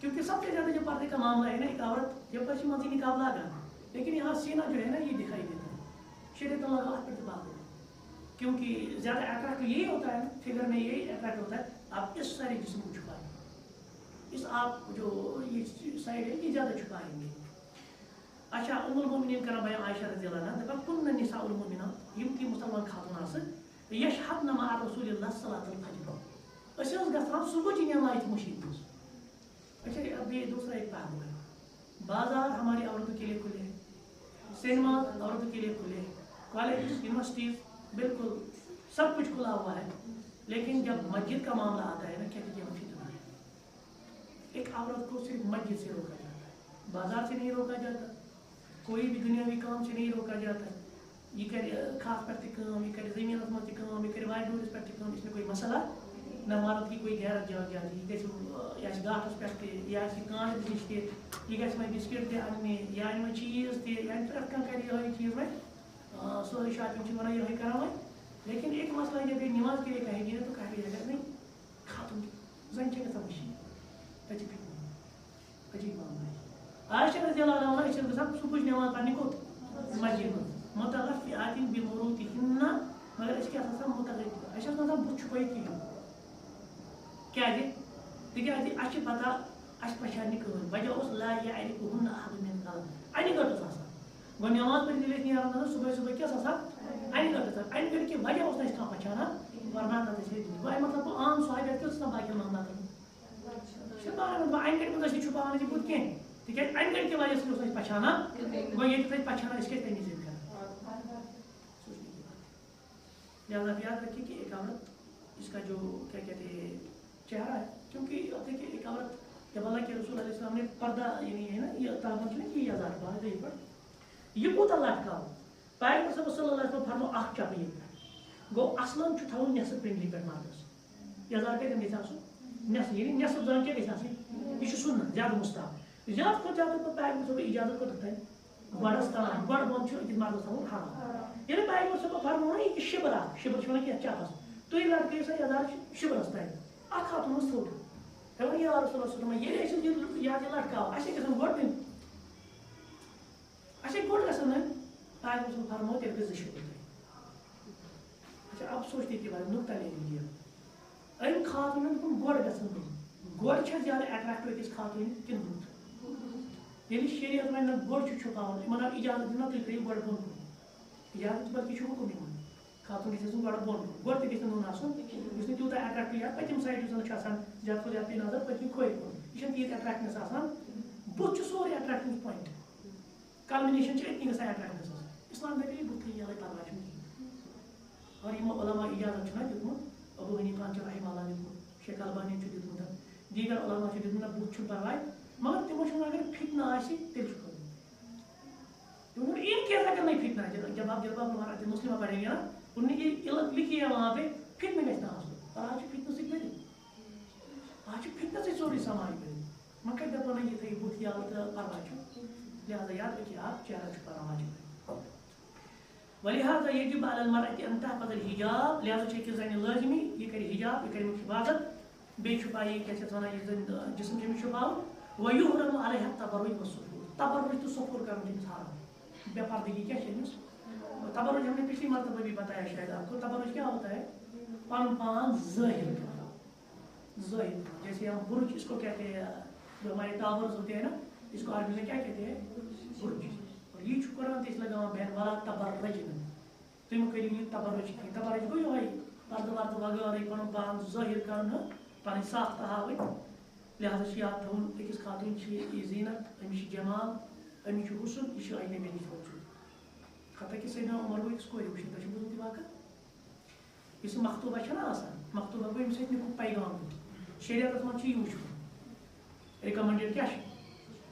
کیونکہ سب سے زیادہ جو پردے کا معاملہ ہے نا, ایک عورت جب پشی منزی نقاب لاگا لیکن یہاں سینہ جو ہے نا یہ دکھائی دیتا ہے, شریعت اللہ کا پر اتفاق ہے, کیونکہ زیادہ اٹریکٹ یہی ہوتا ہے فگر میں, یہی اٹریکٹ ہوتا ہے. آپ اس سارے جسم کو چھپائیں, اس آپ جو یہ سائڈ ہے یہ زیادہ چھپائیں گے. اچھا ام المؤمنین کرا بیان عائشہ رضی اللہ عنہا دپان کن نساء المؤمنات یم تی مسلمان خاتون آسن یشہدن مع رسول اللہ صلاۃ الفجر, اس گژھان صبح کی نماز مسجد میں. اچھا اب یہ دوسرا ایک پہلو ہے. بازار ہماری عورتوں کے لیے کھلے, سینما عورتوں کے لیے کھلے, کالج یونیورسٹیز بالکل سب کچھ کھلا ہوا ہے. لیکن جب مسجد کا معاملہ آتا ہے نا, کہتے ہیں مسجد ہے. ایک عورت کو صرف مسجد سے روکا جاتا ہے, بازار سے نہیں روکا جاتا, کوئی بھی دنیاوی کام سے نہیں روکا جاتا. یہ کرے کھاس پہ کام, یہ کرے زمین مت کام, یہ کرے وائٹ ڈورس پہ کام, اس میں کوئی مسئلہ نہ. مرد کی کوئی غیرت جاگ جاتی, یہ گھس گاٹس پہ یہ کانس نش تہ, یہ گھس وی بسکٹ تہ انہ یا ان چیز تہ, یعنی پرٛٮ۪تھ کانٛہہ کرِ یہ چیز وۄنۍ سورُے شاپنگ ونان یہ کران وۄنۍ. لیکن ایک مسئلہ ہے جب یہ نماز کے لیے کہے گی نا تو کہے گی اگر نہیں خاتون زن چھ گژھان مشین عجیب معاملہ ہے. عائشہ رضی اللہ عنہا اس گژھان صبح نماز پڑھنے کوت مسجد من متغفیات بمروتہن, مگر اس کیا آسان متغفیات, اس آسان بت چھپٲیِتھ کِہیٖنۍ. کیٛازِ تِکیٛازِ اَسہِ چھِ پتہ اَسہِ پہچانہِ کٕہٕنۍ, وجہ اوس لا یعرفہن احد من خلق, اَنہِ گٔٹ اوس آسان. گوٚو نماز پٔرِتھ ییٚلہِ أسۍ نیران ٲسۍ صبحٲے صبحٲے کیٛاہ اوس آسان, اَنہِ گٔٹ اوس. اَنہِ گٔٹ کہِ وجہ اوس نہٕ اَسہِ کانٛہہ پہچانان, ورنہ تَتھ ٲسۍ أسۍ. گوٚو اَمیُک مطلب گوٚو عام صحابیت کیٛاہ اوس آسان باقین معاملاتن منٛز. چھُ بارن منٛز اَنہِ گٔٹہِ منٛز ٲسۍ نہٕ چھُپاوان أسۍ بُتھ کینٛہہ, تِکیٛازِ اَنہِ گٔٹہِ کہِ وجہ سۭتۍ اوس اَسہِ پہچانان. گوٚو ییٚتہِ أسۍ پہچانان أسۍ کیٛازِ تَمہِ سۭتۍ کران. لہٰذا یاد رکھیے کہ ایک عورت اس کا جو کیا کہتے ہیں چہرہ ہے، کیونکہ اب دیکھیے ایک عورت جب اللہ کے رسول علیہ السلام نے پردہ یعنی ہے نا یہ تعمیر نے کی یزار بات یہ پر یہ کوتا لٹکاو پیغمبر صلی اللہ علیہ وسلم فرمو اخ چپی گو اصلاً چھُ تھاوُن نٮ۪صف پِنڈلی پٮ۪ٹھ مردس یزار کتٮ۪ن گژھِ آسُن نٮ۪صف یعنی نٮ۪صف زن کیٛاہ گژھِ آسٕنۍ یہِ چھُ سُنت زیادٕ مُستحب زیادٕ کھۄتہٕ زیادٕ پتہٕ پیغمبر صٲبن اِجازت کوٚتتھ تانۍ گۄڈس تانۍ گۄڈٕ بۄن چھُ أکِس مردس تھاوُن حرام ییٚلہِ پیغمبر صٲبن فرمو نا یہِ چھِ شِبر اکھ شِبر چھِ وَنان کینٛہہ چپس تُہۍ لٹکٲیِو سا یزار شِبرس تانۍ اکھ خاتوٗن ٲس تھوٚد مےٚ ووٚن یا رسول اللہ صلی اللہ علیہ وسلم ییٚلہِ أسۍ یہِ لٹکاوو اَسے گژھن گۄڈٕ دِنۍ اَسے گۄڈٕ گژھن نہٕ پیغمبر صٲبن فرمو تیٚلہِ گٔژھ زٕ شِبر تانۍ اچھا افسوس تہِ کہِ بات نُقطہ نظر یہ أمۍ خاتوٗنن دوٚپُن گۄڈٕ گژھن دِنۍ گۄڈٕ چھےٚ زیادٕ اٹریکٹِو أکِس خاتوٗنہِ کِنہٕ بُتھ ییٚلہِ شریعت وَنہِ نہ گۄڈٕ چھُ چھُپاوُن یِمن آو اِجازت دِنہٕ تُہۍ کٔرِو گۄڈٕ بۄن کُن اِجازت بلکہِ چھُ حُکُم یِوان خاتوٗن گژھِ آسُن گۄڈٕ بۄن کُن گۄڈٕ تہِ گژھِ نہٕ نوٚن آسُن یُس نہٕ تیوٗتاہ اٹریکٹِو یا پٔتِم سایڈ یُس زن چھُ آسان زیادٕ کھۄتہٕ زیادٕ پیٚیہِ نظر پٔتمہِ کھوٚرِ کُن یہِ چھنہٕ تیٖژ اٹریکٹنس آسان بُتھ چھُ سورُے اٹریکٹنس پویِنٹ کلمنیشن چھِ أتنی گژھان اٹریکٹنس اسلام دپہِ بُتھٕے یَلے پرواے چھُنہٕ کِہیٖنۍ اور یِمو علما اِجازت چھُنہ دیُتمُت ابوٗ حنیٖفہن چھُ رحمہ اللہ دیُتمُت شیخ البانیَن چھُ دیُتمُت دیٖگر علما چھُ دیُتمُت نہ بُتھ چھُنہٕ پرواے مگر تِمو چھُ وَنان اگر فتنہٕ آسہِ تیٚلہِ چھُ خٲلی تِمو ووٚن ان کیس اگر نہیں فتنہ ہے جب آپ تمہارا مسلمہ پڑھیں گے نا انہوں نے یہ لکھی ہے وہاں پہ فتنہ گژھِ نہٕ آسُن اور آج چھُ فتنہٕ سۭتۍ بٔرِتھ آج چھُ فتنہٕ سۭتۍ سورُے سماج بٔرِتھ وۄنۍ کَتہِ دَپو نہ یہِ تھٲیِو بُتھ یَلہٕ تہٕ پرواے چھُنہٕ لہٰذا یاد رکھیے آپ چہرہ چھُ پَران واجب ولہٰذا یجب علی المرأة ان تحفظ الحجاب لہٰذا چھُ أکِس زَنہِ لٲزمی یہِ کَرِ حجاب یہِ کَرِ امیُک حفاظت بیٚیہِ چھُپایہِ کیٛاہ چھِ اَتھ وَنان یُس زَن جسم چھُ أمِس چھُپاوُن وَیُحرَمُ علیہا التبرج والسفور تبرج تہٕ سفور کَرُن چھُ أمِس حرام بے پردگی کیا ہے تبرج ہم نے پچھلی مرتبہ بھی بتایا شاید آپ کو تبرج کیا ہوتا ہے پن پان ظاہر کرنا ظاہر جیسے ہم برج اس کو کہتے ہیں جو ہمارے ٹاورز ہوتے ہیں نا اس کو عربی میں کیا کہتے ہیں برج اور یہ قرآن تیس لگا بہن والا تبرجن تم کریو یہ تبرج کی تبرج گو یہ پرد ورد وغیرہ پن پان ظاہر کرنا پن ساخت ہاوٕنۍ لہذا چھِ یاد تھاوُن أکِس خاتوٗن چھِ یہِ زیٖنت أمِس چھِ جمال أمِس چھُ حُسن یہِ چھُ اجنبی نِش وٕچھُن حتیٰ کہ سیدنا عمر گوٚو أکِس کورِ وٕچھِنۍ تۄہہِ چھُو بوٗزمُت یہِ واقعہٕ یُس مختوٗبہ چھےٚ نا آسان مختوٗبہ گوٚو ییٚمہِ سۭتۍ نیُکھ پیغام دیُت شریعتس منٛز چھُ یہِ وٕچھُن رِکمنڈیڈ کیٛاہ چھُ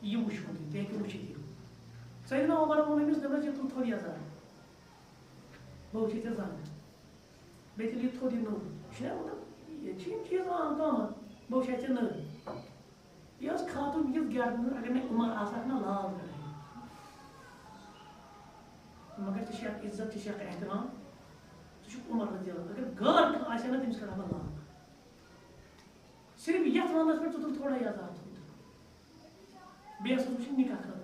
یہِ وٕچھُن تُہۍ ہیٚکِو وٕچھِتھ یہِ سیدنا عمرن ووٚن أمِس دوٚپنس یہِ تُل تھوٚد یزار بہٕ وٕچھے ژےٚ زنٛگ بیٚیہِ تُل یہِ تھوٚد یہِ نٔر یہِ چھُنہ مطلب ییٚتہِ چھِ یِم چیٖز عام کامن بہٕ وٕچھے ژےٚ نٔر یہِ ٲس خاتوٗن یِژھ گردن اگر مےٚ عمر آسہٕ ہا نا لال کَران مگر ژےٚ چھِ اکھ عزت ژےٚ چھِ اکھ احترام ژٕ چھُکھ عمر رضی اللہ اگر غٲر کانٛہہ آسہِ ہا نا تٔمِس کَرٕ ہا بہٕ لال صرف یتھ وَنٛدس پٮ۪ٹھ ژٕ تُل تھوڑا یزار بیٚیہِ ٲسٕس وٕچھِنۍ نِکاح خٲطرٕ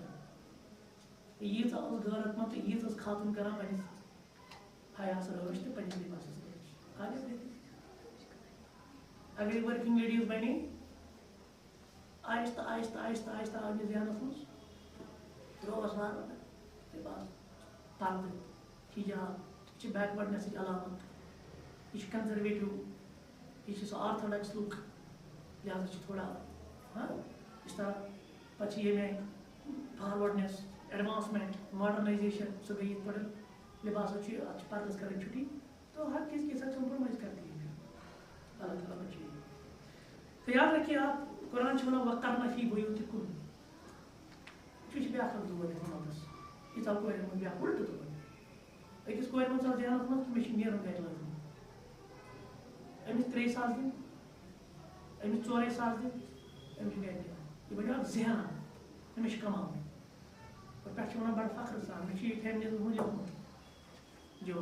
ییٖژاہ ٲس غٲرت منٛد تہٕ ییٖژ ٲس خاتوٗن کران پنٛنِس حیاہس رٲچھ تہٕ پنٛنِس لباسس رٲچھ اگر یہِ ؤرکِنٛگ لیڈیٖز بنے آہستہ آہستہ آہستہ آہستہ آو مےٚ ذہنس منٛز ترٛووس وارٕ لباس پردٕ حجاب یہِ چھِ بیکوٲڈنیسٕچ علامت یہِ چھِ کنزرویٹِو یہِ چھِ سُہ آرتھوڈاکس لُک لہٰذا چھِ تھوڑا اس طرح پتہٕ چھِ ییٚمہِ آیہِ فاروٲڈنیس ایڈوانسمنٹ ماڈرنائزیشن سُہ گٔے یِتھ پٲٹھۍ لباسو چھِ اَتھ چھِ پردس کرٕنۍ چھُٹی تو ہر چیز کے ساتھ کمپرومائز کرتی ہے اللہ تعالیٰ بچائے تو یاد رکھیے آپ قرآن چھُ وَنان وَقَرْنَ فِی بُیوٗتِکُنَ چھُ یہِ چھِ بیٛاکھ اکھ دود یَتھ وَنان یہِ ژاو کورٮ۪ن منٛز بیٛاکھ اُلٹہٕ دود أکِس کورِ منٛز ژاو ذہنس منٛز کہِ مےٚ چھُ نیرُن گرِ لٲزمی أمِس 3 ساس دِنۍ أمِس 4 ساس دِنۍ أمِس چھُ گرِ نیرُن یہِ بَنیو اکھ ذہن أمِس چھُ کماوُن اور پٮ۪ٹھٕ چھِ وَنان بڑٕ فخر سان مےٚ چھُ یہِ فیملی منٛز لیوٚکھمُت جو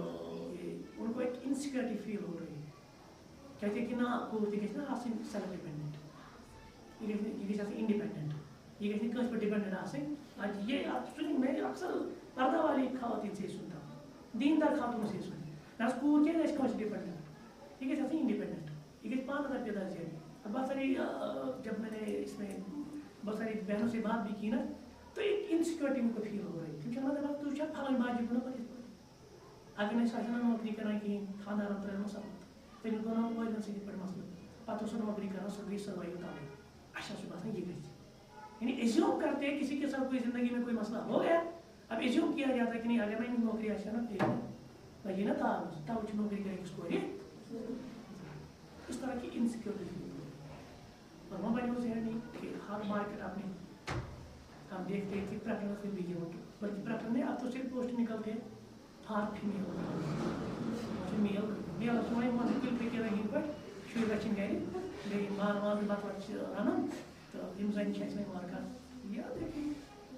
ان کو ایک انسیکیورٹی فیل ہو رہی ہے کہتے ہیں کہ نہ قوت یہ گژھِ نہ آسٕنۍ سیلف ڈِپینڈنٹ یہ گژھِ آسٕنۍ انڈیپینڈنٹ یہ گژھِ نہٕ کٲنٛسہِ پٮ۪ٹھ ڈِپینڈنٹ آسٕنۍ یہ سُہ میں اکثر پردہ والی خواتین سے سنتا ہوں دیندار خاتون سے سنتا ہوں نہ کوٗر کیٛازِ آسہِ کٲنٛسہِ ڈِپینڈنٹ یہ گژھِ آسٕنۍ انڈیپینڈنٹ یہ گژھِ پانہٕ رۄپیہِ دہ زینٕنۍ بہت ساری جب میں نے اس میں بہت ساری بہنوں سے بات بھی کی نا تو ایک انسیکیورٹی ان کو فیل ہو رہی تھی تِم چھِ وَنان دَپان تُہۍ چھا پھلٲنۍ باجی گوٚو نا پَتہٕ اگر نہٕ أسۍ آسہِ ہا نوکری کران کِہیٖنۍ خانٛدارَن ترٛٲوِنو سَبَق تٔمِس گوٚو نا کورٮ۪ن سۭتۍ یِتھ پٲٹھۍ مسلہٕ پَتہٕ اوس سُہ نوکری کران سۄ گٔے سٔروایِو تَوَے اَسہِ چھُ باسان یہِ گژھِ یعنی ایزیوم کرتے ہیں کسی کے ساتھ کوئی زندگی میں کوئی مسئلہ ہو گیا اب ایزیوم کیا جاتا ہے کہ نہیں اگر میں نوکری آسہِ ہا نا پھر لگی نا تب نوکری کرے کس کورِ اس طرح کی انسیکیورٹی اور وہ بنے اسے نہیں کہ ہر مارکیٹ اپنی ہم دیکھتے ہیں کہ پریفرنس میں بھی یہ ہوگی بلکہ پریفر نہیں اب تو صرف پوسٹ نکلتے ہیں ہر فیمیل میل وہاں کل فکر ہند پہ شر گھن گھر بیٚیہِ ماز بتہٕ وتہٕ چھِ رنان تو یِم زَنہِ چھِ اَسہِ وۄنۍ وارٕ کارٕ یا دیکھیے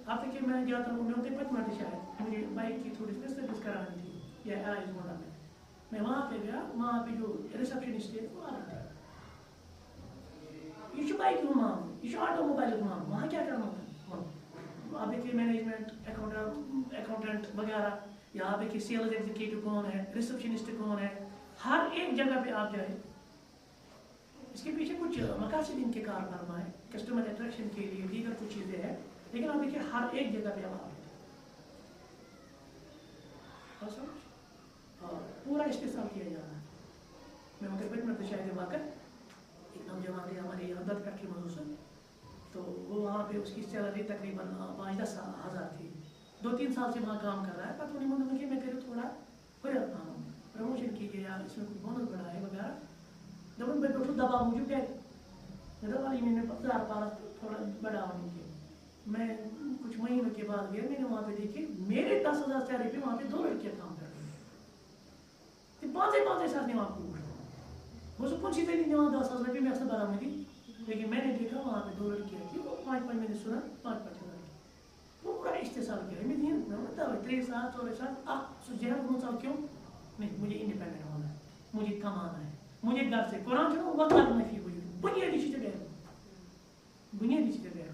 آپ دیکھیے میں جاتا ہوں میں ہوتے پتہ تہِ شاید مجھے بائک کی تھوڑی سی سروس کرانی تھی یا ایج موڈا میں وہاں پہ گیا وہاں پہ جو ریسپشنسٹ ہے وہ عورت ہے یہ بائک ہوں معاملہ یہ آٹو موبائل معاملہ وہاں کیا کرنا ہوتا ہے آپ دیکھیے مینجمنٹ اکاؤنٹنٹ وغیرہ یا آپ دیکھیے سیلز ایگزیکٹو کون ہے ریسپشنسٹ کون ہے ہر ایک جگہ پہ آپ جائیں اس کے پیچھے کچھ مقاصد ان کے کار فرما ہے کسٹمر اٹریکشن کے لیے دیگر کچھ چیزیں ہیں لیکن آپ دیکھیے ہر ایک جگہ پہ آپ اور پورا استحصال کیا جا رہا ہے میں مگر پہ میں شاید واقع ایک نوجوان تھے ہمارے یہاں دت فیکٹری میں سے تو وہ وہاں پہ اس کی سیلری تقریباً 5-10 ہزار تھی 2-3 سال سے وہاں کام کر رہا ہے پتہ نہیں مطلب کہ میں کروں تھوڑا ہر کام پروموشن کیجیے یا اس میں کچھ بونس بڑھا ہے وغیرہ دپان بہٕ بیٹھُس دباؤ موجود گھر میں دپا یہ میں پتہ 1000 پانچ تھوڑا بڑھانے کے میں کچھ مہینوں کے بعد گیا میں نے وہاں پہ دیکھے میرے 10,000 سے روپئے وہاں پہ 2 لڑکیاں کام کر رہی ہیں 5 ساس نوان کوٹ وہ کن سی دن نوان 10,000 روپئے میں اصل برآمدی لیکن میں نے دیکھا وہاں پہ 2 لڑکیاں تھی وہ 5 میں نے سنا 5 ہزار وہ پورا استحصال کیا میں دین میں 3 سال 4 سال سو ذہن منصب کیوں نہیں مجھے انڈیپینڈنٹ ہونا ہے مجھے کمانا ہے مجھے گھر سے قرآن جو وقت نفی ہوئی بنیادی چیز غیر بنیادی چیز غیر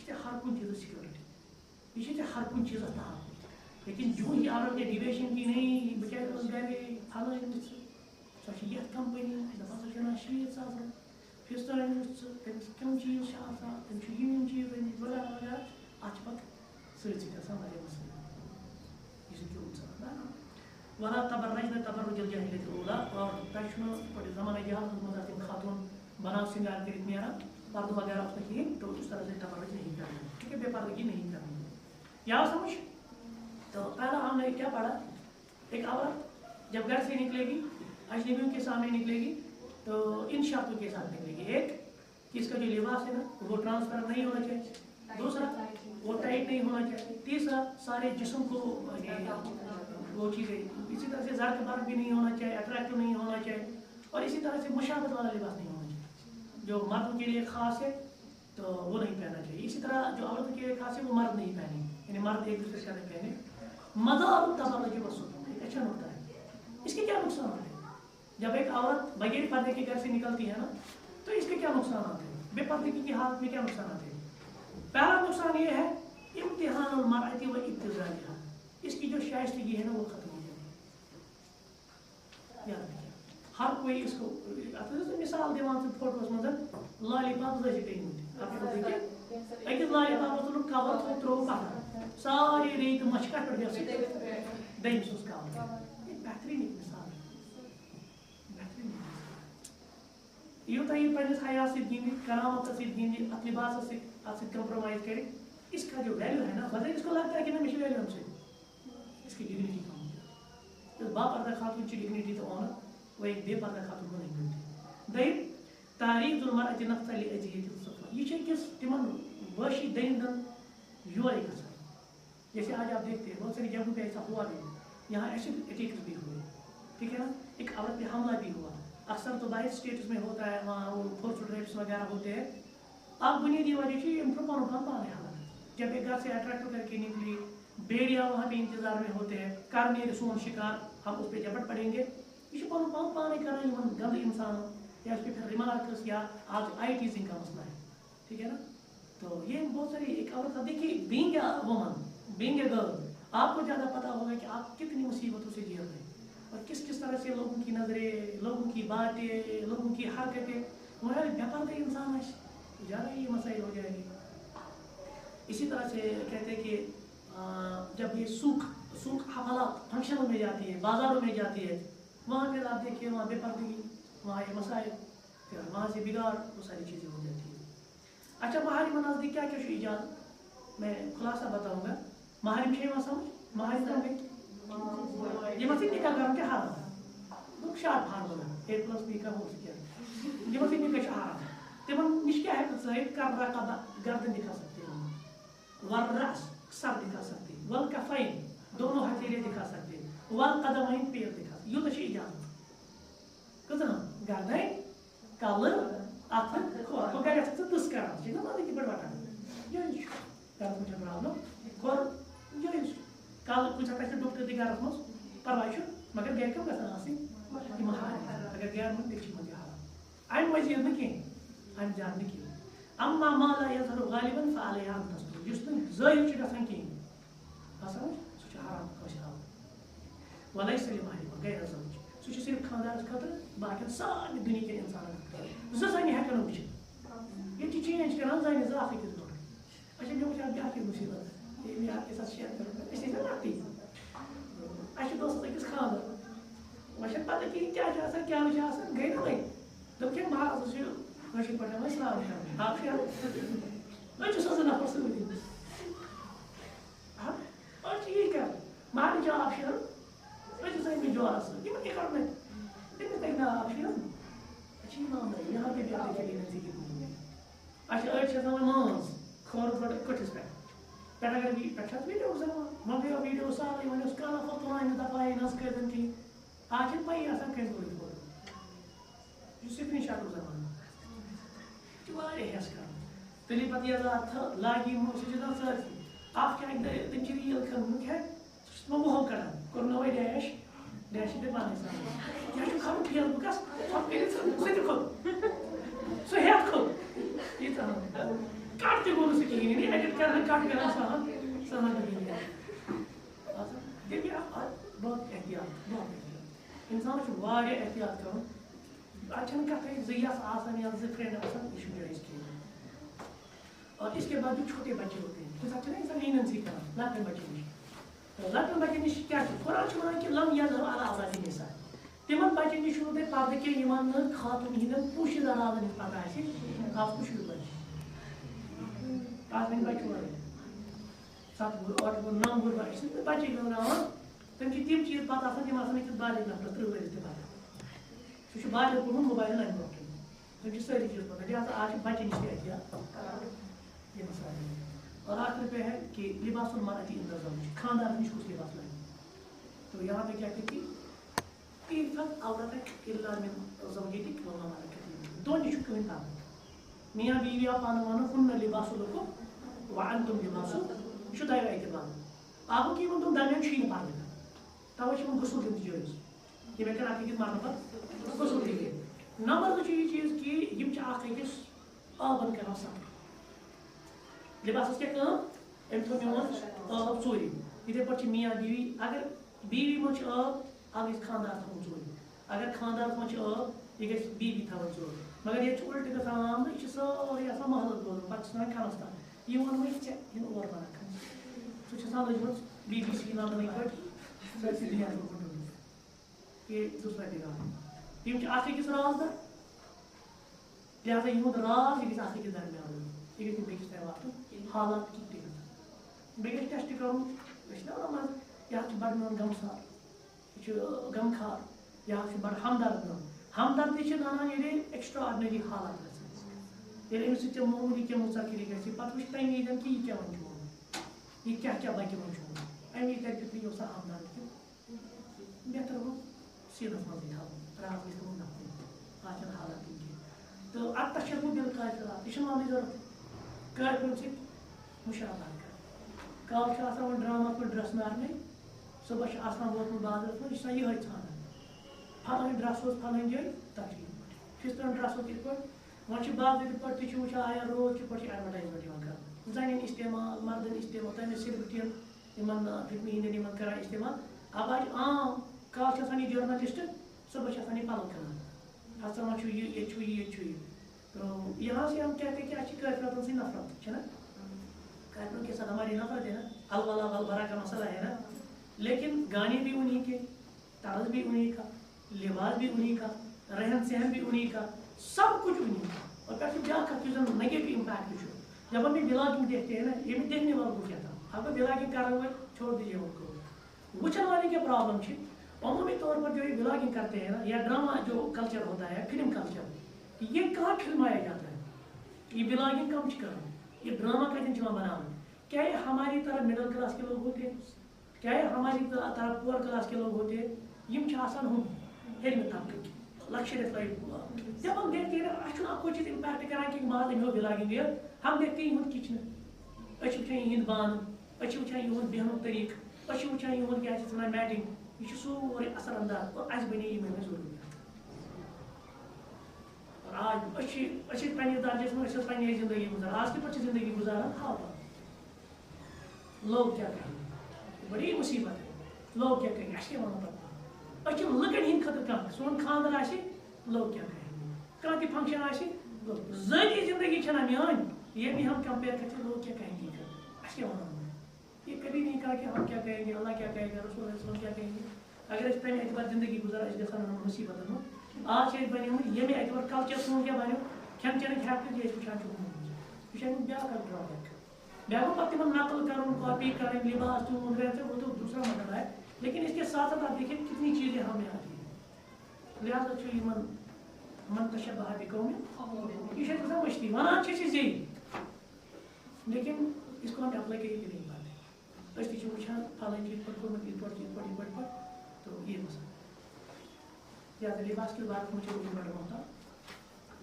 یہ ہر کن چیز سیکورٹی یہ ہر کن چیز تحفظ لیکن جو ہی عورت نے ڈیویشن کی نہیں بچے گھر پھل سو یت کمپنی دپان سو چلان 60,000 فیصل تمس کم چیز تم یم چیز وغیرہ وغیرہ ات پتہ سی گھان واریاہ مسئلہ یہ کیوں ولا تبرجن تبرج الجاہلیت الاولى اور تجھن زمانہ جہالت منٛز تم خاتون بناو سنگار کرت نیران پردہ وغیرہ اس میں کہین تو اس طرح سے تبرج نہیں کرنا ٹھیک ہے بے پردگی نہیں کرنی یا سمجھ تو پہلا ہم نے کیا پڑھا ایک عورت جب گھر سے نکلے گی اجنبیوں کے سامنے نکلے گی تو ان شرطوں کے ساتھ نکلے گی ایک کہ اس کا جو لباس ہے نا وہ ٹرانسپیرنٹ نہیں ہونا چاہیے دوسرا وہ ٹائٹ نہیں ہونا چاہیے تیسرا سارے جسم کو وہ چیزیں اسی طرح سے زرد برد بھی نہیں ہونا چاہیے اٹریکٹو نہیں ہونا چاہیے اور اسی طرح سے مشابہت والا لباس نہیں ہونا چاہیے جو مردوں کے لیے خاص ہے تو وہ نہیں پہننا چاہیے اسی طرح جو عورتوں کے لیے خاص ہے وہ مرد نہیں پہنے یعنی مرد ایک دوسرے سے نہیں پہنے مزار تبرج وسط ایک اچھا نقطہ ہے اس کے کیا نقصانات ہیں جب ایک عورت بغیر پردے کے گھر سے نکلتی ہے نا تو اس کے کیا نقصانات ہیں بے پردگی کی حالت میں کیا نقصانات ہیں پہلا نقصان یہ ہے امتحان المرأة و ابتذالها اس کی جو شائستگی ہے نا وہ ختم ہو جائے یاد رکھیے ہر کوئی اس کو مثال دیوان فوٹوس مزہ لالی پاپ زی گئی آپ کو دیکھیے اکس لالی پاپ تل کور تھو ترو پتھر ساری ریت مچھ کٹ پہ دم سوس کور بہترین مثال بہترین یوتہ یہ پنس حیا ست گندِ کرامت ست گندِ ات لباس ست کمپرومائز کرے اس کا جو ویلیو ہے نا بدل اس کو لگتا ہے کہ میں ویلیو ہم سے اس کی ڈگنیٹی کم ہوتی ہے با پردہ خاتون کی ڈگنیٹی تو آنر وہ ایک بے پردہ خاتون کو نہیں ملتی دیم تاریخ المرأة نقطہ لأجہیت الصفا یہ کس تمن واشی دندن یورے گژھان جیسے آج آپ دیکھتے ہیں بہت ساری جگہوں پہ ایسا ہوا بھی یہاں ایسڈ اٹیکس بھی ہوئے ٹھیک ہے نا ایک عورت پہ حملہ بھی ہوا اکثر تو باہر اسٹیٹس میں ہوتا ہے وہاں وہ فورسل ریپس وغیرہ ہوتے ہیں آپ بنیادی وجہ سے ان کو پانے حالت جب ایک گھر سے اٹریکٹ کر کے نکلی بیڑیا وہاں پہ انتظار میں ہوتے ہیں کرنے سون شکار ہم اس پہ جھپٹ پڑیں گے یہ پن پان پانے کران گند انسان یا اس پہ پھر ریمارکس یا آج آئی ٹیزنگ کا مسئلہ ہے ٹھیک ہے نا تو یہ بہت ساری ایک عورت دیکھیے being a woman being a girl آپ کو زیادہ پتا ہوگا کہ آپ کتنی مصیبتوں سے جیل رہے ہیں اور کس طرح سے لوگوں کی نظریں لوگوں کی باتیں لوگوں کی حرکتیں وہ بے پردہ انسان ہے زیادہ یہ مسائل ہو جائے گی اسی طرح سے کہتے ہیں کہ جب یہ سوکھ حملات فنکشنوں میں جاتی ہے بازاروں میں جاتی ہے وہاں پھر آپ دیکھیے وہاں بے پردگی وہاں یہ مسائل پھر وہاں سے بگاڑ وہ ساری چیزیں ہو جاتی ہیں اچھا محارم نزدیک کیا ایجاد میں خلاصہ بتاؤں گا محارم شے وہاں سمجھ محارم یہ مت نکاح کرن کے حرام شاد فارمولا A+ B کا ہو سکیا یہ مت نکاح حرام تمن نش کیا ہے زائد کر رقبہ گردن دکھا سکتے ہیں والراس سر دکھا سکتے ہیں والکفین دونوں ہتھیلے دکھا سکتے ہیں والقدمین پیر دکھا سکتے یہ تو اجازت کتنا گردن کل اتھ کھور گھر تس کران نا مطلب کہ بڑھ وٹان یہ گھر میں پرابلم کھور یہ کل کچھ گھر ڈاکٹر تھی گھرس مز پرواے مگر گھر کم گھن آسن اگر گھر من تیل من حرام امہ مزید نا کہیں امہ زیادہ نا کہیں اما ما لا یظہر غالبا فعلیہ ان تصدق یس نا ظاہر گھان کہیں آسان سہ حرام کھانا حرام ولیس لمحرم غیر زوج سہ صرف خاندانس خاطر باقین سارے دنیا کن انسانن زنہ ہیکن وچھت یہ چینج کران زنہ زٕ اکھ أکِس برونٛٹھ اچھا مےٚ وٕچھ اکھ بیاکھ مصیبت یہ مےٚ اکھ ساتھ شیر کران أسۍ ٲسۍ لۄکٹی اَسہِ چھُ دوستس أکِس خانٛدر وۄنۍ چھنہٕ پتہ کِہیٖنۍ کیٛاہ چھُ آسان کیٛاہ نہٕ چھُ آسان گٔے نہٕ وۄنۍ دوٚپکھ ہے ماز چھُ کٲشِر پٲٹھۍ وۄنۍ سلام کران آب شیر وۄنۍ چھُ سُہ زٕ نفر سۭتی وۄنۍ چھُ یی کران مہرنہِ چھُ آب شیرُن وۄنۍ چھُ سٲنۍ جورس سۭتۍ یِمن کیٛاہ کرُن تٔمِس تگہِ نہٕ آب شیرُن اچھا ایٖماندٲری یہاں پہ بھی آپ چلی نزدیکی اچھا أڑۍ چھِ آسان وۄنۍ ماز کھورس پٮ۪ٹھ کٔٹھِس پٮ۪ٹھ اگر پٮ۪ٹھ چھِ ویٖڈیو زَنان وۄنۍ گٔیو ویٖڈیو سارے وۄنۍ اوس کانٛہہ نفر تُلان أمِس دپان نہ حظ کٔرۍزٮ۪ن کِہیٖنۍ آز چھِنہٕ پَیی آسان کٲنٛسہِ تُلِتھ فوٹو یہِ چھُ سِکریٖن شاٹُک زمانہٕ یہِ چھُ واریاہ ہٮ۪س کران تُلہِ پتہٕ یہِ اتھ لاگہِ یِم سُہ چھُ دپان سٲرسٕے اکھ چھِ تٔمۍ چھِ ریٖل کھٔنمٕژ کھٮ۪تھ سُہ چھُ تِمن وُہو کڑان کوٚرنوے ڈیش ڈیش چھِ تۄہہِ پانے سان کیٛاہ چھُ کھالُن فیس بُکس ژھۄپہٕ کٔرِتھ سُہ تہِ کھوٚت سُہ ہٮ۪تھ کھوٚت ییٖژاہ کٹ تہِ گوٚو نہٕ سُہ کِہیٖنۍ یہِ ایڈِٹ کران کٹ کران سہل سہل تیٚلہِ بہت احتیاط بہت احتیاط انسانس چھُ واریاہ احتیاط کرُن اتھ چھنہٕ کتھٕے زٕ یژھ آسان یا زٕ فرینڈ آسان یہِ چھُنہٕ جٲیز کِہیٖنۍ اور اس کے بعد جو چھوٹے بچے ہوتے ہیں کُنہِ ساتہٕ چھُنہ انسان لیننسی کران لۄکٹٮ۪ن بچن نِش لۄکٹٮ۪ن بچن نِش کیٛاہ چھُ قرآن چھُ ونان کہِ لم یظہر علی عورات النساء تِمن بچن نِش چھُنہٕ تۄہہِ پردٕ کینٛہہ یِمن نہٕ خاتوٗن ہٕنٛدٮ۪ن پوٗشِد علاوٕ نِش پتہ آسہِ خاص کُن شُرۍ بچہِ آز وۄنۍ بچہِ واریاہ 7 وُہُر 8 وُہُر 9 وُہُر بچہِ چھِ بچے گنٛدراوان تِم چھِ تِم چیٖز پتہ آسان تِم آسان أکِس بالغ نفرس 30 ؤرِش تہِ پتہ سُہ چھُ بالغ کوٚرمُت موبایلن امہِ برونٛٹھٕے تِم چھِ سٲری چیٖز پتہ لہٰذا آز چھِ بچن نِش تہِ احتیاط یہ مسائل اور آخر پہ ہے کہ لباس المرأة عند زوج خاندان نش کس لباس لائے تو یہاں پہ کیا کہتی تیفت عورتک الا من زوجتک وما ملکت یمینک دون نش کہیں تعلق میاں بیوی آپ پانو وانو ہن لباس لکم وانتم لباس یہ دائرہ اعتبار آگو کہ تم درمیان چھین پردہ توے چھ غسل دن جائز یہ میں کر اکھ أکِس مرنہٕ پتہٕ غسل دی نمبر 2 یہ چیز کہ یم چھ اکھ أکِس آبن کران صاف لباسس کیا کام ام تھو میون آب ژوٗرِ یِتھے پٲٹھۍ چھِ میاں بیوی اگر بیوی منٛز چھُ آب اکھ گژھِ خاندار تھاوُن ژوٗرِ اگر خاندارس منٛز چھُ آب یہِ گژھِ بیوی تھاوٕنۍ ژوٗرِ مگر ییٚتہِ چھُ اُلٹہٕ گژھان عام یہِ چھُ سورُے آسان محلس بوزُن پتہٕ چھِ ژھٕنان کھنس تام یہِ ووٚنمَے ژےٚ یِن اور بنان سُہ چھِ آسان لٔجمٕژ بی بی سی نامنٕکۍ پٲٹھۍ سٲرسٕے دُنیاہس منٛز پھٕٹمٕژ یہِ دوسرا بِگاڑ یِم چھِ اکھ أکِس رازدار لہٰذا یِہُنٛد راز یہِ گژھِ اکھ أکِس درمیان روزُن یہِ گژھِ نہٕ بیٚکِس تام واتُن حالات کینٛہہ تہِ گژھن بیٚیہِ گژھِ ٹٮ۪سٹ کرُن أسۍ چھِنہ وَنان منٛزٕ یہِ حظ چھُ بڑٕ میون غمسار یہِ چھُ غمخار یہِ حظ چھُ بڑٕ ہمدرد میون ہمدردی چھِ نَنان ییٚلہِ ایکٕسٹرا آرڈنری حالات گژھن ییٚلہِ أمِس سۭتۍ معموٗلی کینٛہہ مُژَکِری گژھِ پتہٕ وٕچھِ تَمہِ وِزِ کہِ یہِ کیٛاہ وۄنۍ چھُ ووٚنمُت یہِ کیٛاہ کیٛاہ بَچہِ وۄنۍ چھُ ووٚنمُت اَمہِ وِزِ تَتہِ دیُت یہِ سا ہمدردی بہتر گوٚو سیٖنَس منٛزٕے تھاوُن راز گژھِ نہٕ نَفرٕنۍ آز چھَنہٕ حالات کینٛہہ تہٕ اَتَس چھَس بہٕ دِل کٲفِرات یہِ چھُنہٕ وَننٕچ ضروٗرت کٲفِرَن سۭتۍ مُشابہت کران کالہٕ چھُ آسان وۄنۍ ڈرٛاما پٲٹھۍ ڈرٛس مارنے صُبحس چھُ آسان ووتمُت بازرَس منٛز یہِ چھُ آسان یِہوٚے ژھانڈان پھلٲنۍ ڈرٛس اوس پھلٲنۍ جایہِ تَتھ چھُ یِتھ پٲٹھۍ فِستٲنۍ ڈرٛس اوس یِتھ پٲٹھۍ وۄنۍ چھِ باضٲبطہٕ پٲٹھۍ تہِ چھِ وٕچھان آیا روز کِتھ پٲٹھۍ چھِ اٮ۪ڈوَٹایزمٮ۪نٛٹ یِوان کَرنہٕ زَنٮ۪ن اِستعمال مردَن اِستعمال تَمہِ سیلبرٹِیَن یِمن فِلمہِ ہِنٛدٮ۪ن یِمن کران اِستعمال اب آز چھِ عام کالہٕ چھِ آسان یہِ جٔرنَلِسٹ صُبحس چھِ آسان یہِ پَلو کٕنان ہَسا وۄنۍ چھُ یہِ ییٚتہِ چھُ یہِ ییٚتہِ چھُ یہِ تو یہاں سے ہم کہتے ہیں کہ اچھی کافرتوں سے نفرت ہے نا کافروں کے ساتھ ہماری نفرت ہے نا الولا والبرا کا مسئلہ ہے نا لیکن گانے بھی انہیں کے طرز بھی انہیں کا لباس بھی انہیں کا رہن سہن بھی انہیں کا سب کچھ انہیں کا اور پھر بیاکھ اکھ چیز نیگیٹو امپیکٹ چھُ جب ہم یہ بلاگنگ دیکھتے ہیں نا یہ بھی دیکھنے والوں کو کہتا ہوں اب بلاگنگ کر رہے ہوئے چھوڑ دیجیے ان کو وچھن والے کی پرابلم ہے عمومی طور پر جو یہ بلاگنگ کرتے ہیں نا یا ڈرامہ جو کلچر ہوتا ہے فلم کلچر یہ کہاں فلمایا جاتا ہے یہ بلاگنگ کم کر یہ ڈرامہ کتن بنانا کیا یہ ہماری طرح مڈل کلاس کے لوگ ہوتے کیا یہ ہماری طرح پور کلاس کے لوگ ہوتے یم آسان ہم ہیرمہ طبقہ لکشریت لائف جب ہم دیکھتے ہیں اچھا آپ کو چیز امپیکٹ کران کہ ماز امیو بلاگنگ ہم دیکھتے ہیں یہد کچن اچھا وچان یہد بان اچھا وچان یہد بیہنک طریقہ اچھا وچان یہد کیا ونان میٹنگ یہ سورے اثر انداز اور اس بنے یہ ضروریات اور آج پنس درجس میں پنی زندگی گزاران آج کت پہ زندگی گزاران ہاؤ لوگ کیا کہیں بڑی مصیبت ہے لوگ کیا کہیں اس کے ونو پتہ اچھا لکن ہند خطر کم سون خاندر آسے لوگ کیا کہیں کھانا تہ فنکشن آسے ذاتی زندگی چھنا میان یہ بھی ہم کمپیئر کرتے لوگ کیا کہیں گے اس کے ونو یہ کبھی نہیں کہا کہ ہم کیا کہیں گے اللہ کیا کہے گا رسول اللہ علیہ وسلم کیا کہیں گے اگر اس پہلے اعتبار زندگی گزارا اس گژھان مصیبت آج بنے یہ اعتبار کلچر سون کیا بنو کھین چین ہیبٹ یہ وچان یہ بیاکھ ڈرابیک بیاکھ پتہ تمہیں نقل کرن کاپی کریں لباس چون وہ تو دوسرا مطلب ہے لیکن اس کے ساتھ ساتھ آپ دیکھیں کتنی چیزیں ہمیں آتی ہیں لہٰذا من تشبہ بقوم یہ گژھان مشتی ونان زی لیکن اس کو ہم اپلائی کریے نہیں پاتے اس تہ وچان پھلن چیز پہ کورمت یہ پہ تو یہ مسئلہ لہٰذا لباس کے بارے میں مجھے بڑا ہوتا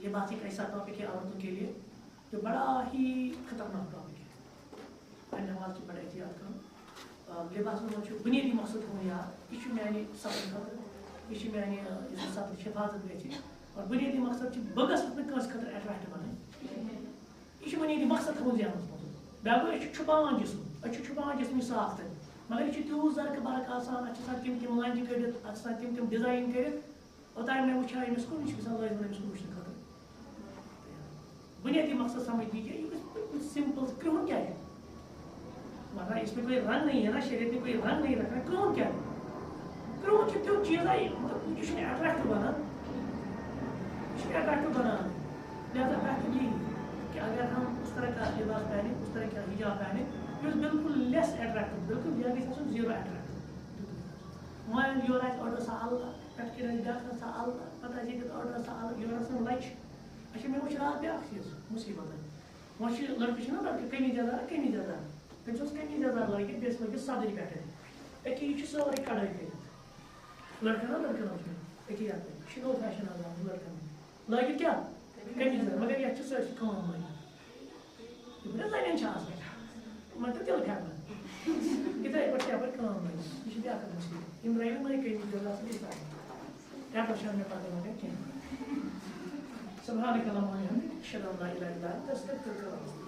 لباس ایک ایسا ٹاپک ہے عورتوں کے لیے جو بڑا ہی خطرناک ٹاپک ہے پنہ حوالہ سے بڑا احتیاط کرو لباس میں بنیادی مقصد ہوں یاد یہ میانہ سفر خاطر یہ میانہ سفر حفاظت گژھِ اور بنیادی مقصد بہ گژھس نہٕ کٲنٛسہِ خٲطرٕ اٹریکٹ بنٕنۍ یہ بنیادی مقصد تھاوُن ذہنس منٛز بیاکھ گوٚو چھُپاوان جسم چھُپاوان جسمی ساختن مگر یہ تیوٗت زرقہٕ برق آسان اتھ آسان تم لنجہِ کٔڑِتھ اتھ آسان تم ڈِزاین کٔرِتھ اوتانۍ مےٚ وٕچھان أمِس کُن یہِ چھُ گژھان لٲزمن أمِس کُن وٕچھنہٕ خٲطرٕ بنیادی مقصد سمجھ دیجیے یہ بالکل سمپل کرٛہُن کیا ہے ورنہ اس میں کوئی رنگ نہیں ہے نا شریعت میں کوئی رنگ نہیں رکھنا کرٛہُن کیا ہے کرٛہُن چھُ تیُتھ چیٖزا مطلب یہ چھُنہٕ اٹریکٹِو بنان یہ چھُنہٕ اٹریکٹِو بنان لہٰذا بہتر یہی کہ اگر ہم اس طرح کا لباس پہنے اس طرح کا حجاب پہنے یُس بالکل لیس اٹریکٹِو بالکل یہ گژھِ آسُن زیٖرو اٹریکٹِو وۄنۍ یورٕ آسہِ اورٕ آسان الگ پٮ۪ٹھٕ کِنۍ آسہِ بیٛاکھ آسان الگ پَتہٕ آسہِ ییٚتٮ۪تھ اورٕ آسان الگ یورٕ آسان لَچہِ اچھا مےٚ وٕچھ راتھ بیٛاکھ چیٖز مُصیٖبت وۄنۍ چھِ لٔڑکہٕ چھِنہ لٔڑکہٕ قمیٖض یزار قمیٖض یزار تٔمِس اوس قمیٖض یزار لٲگِتھ بیٚیِس لٲگِتھ صدرِ پٮ۪ٹھٕ أکیٛاہ یہِ چھُ سورُے کڑٲے کٔرِتھ لٔڑکہٕ نا لٔڑکہٕ وٕچھمٕتۍ أکیٛاہ یتھ پٮ۪ٹھ یہِ چھُ نوٚو فیشن آز آمُت لٔڑکن لٲگِتھ کیٛاہ قمیٖض یزار مگر یتھ چھِ سٲرسٕے کٲم لٲگِتھ یہِ زنٮ۪ن چھِ آسان مطلب تِلہٕ پھٮ۪رنن یِتھَے پٲٹھۍ چھِ یپٲرۍ کٲم لٲگِتھ یہِ چھِ بیٛاکھ مُصیٖبت یِم درٛاے نہٕ وۄنۍ قمیٖض یزار آسان ییٚتہِ یپٲرۍ چھَنہٕ مےٚ پتہ لگان کینٛہہ سبحانك اللهم وبحمدك اشهد ان لا اله الا انت استغفرك واتوب اليك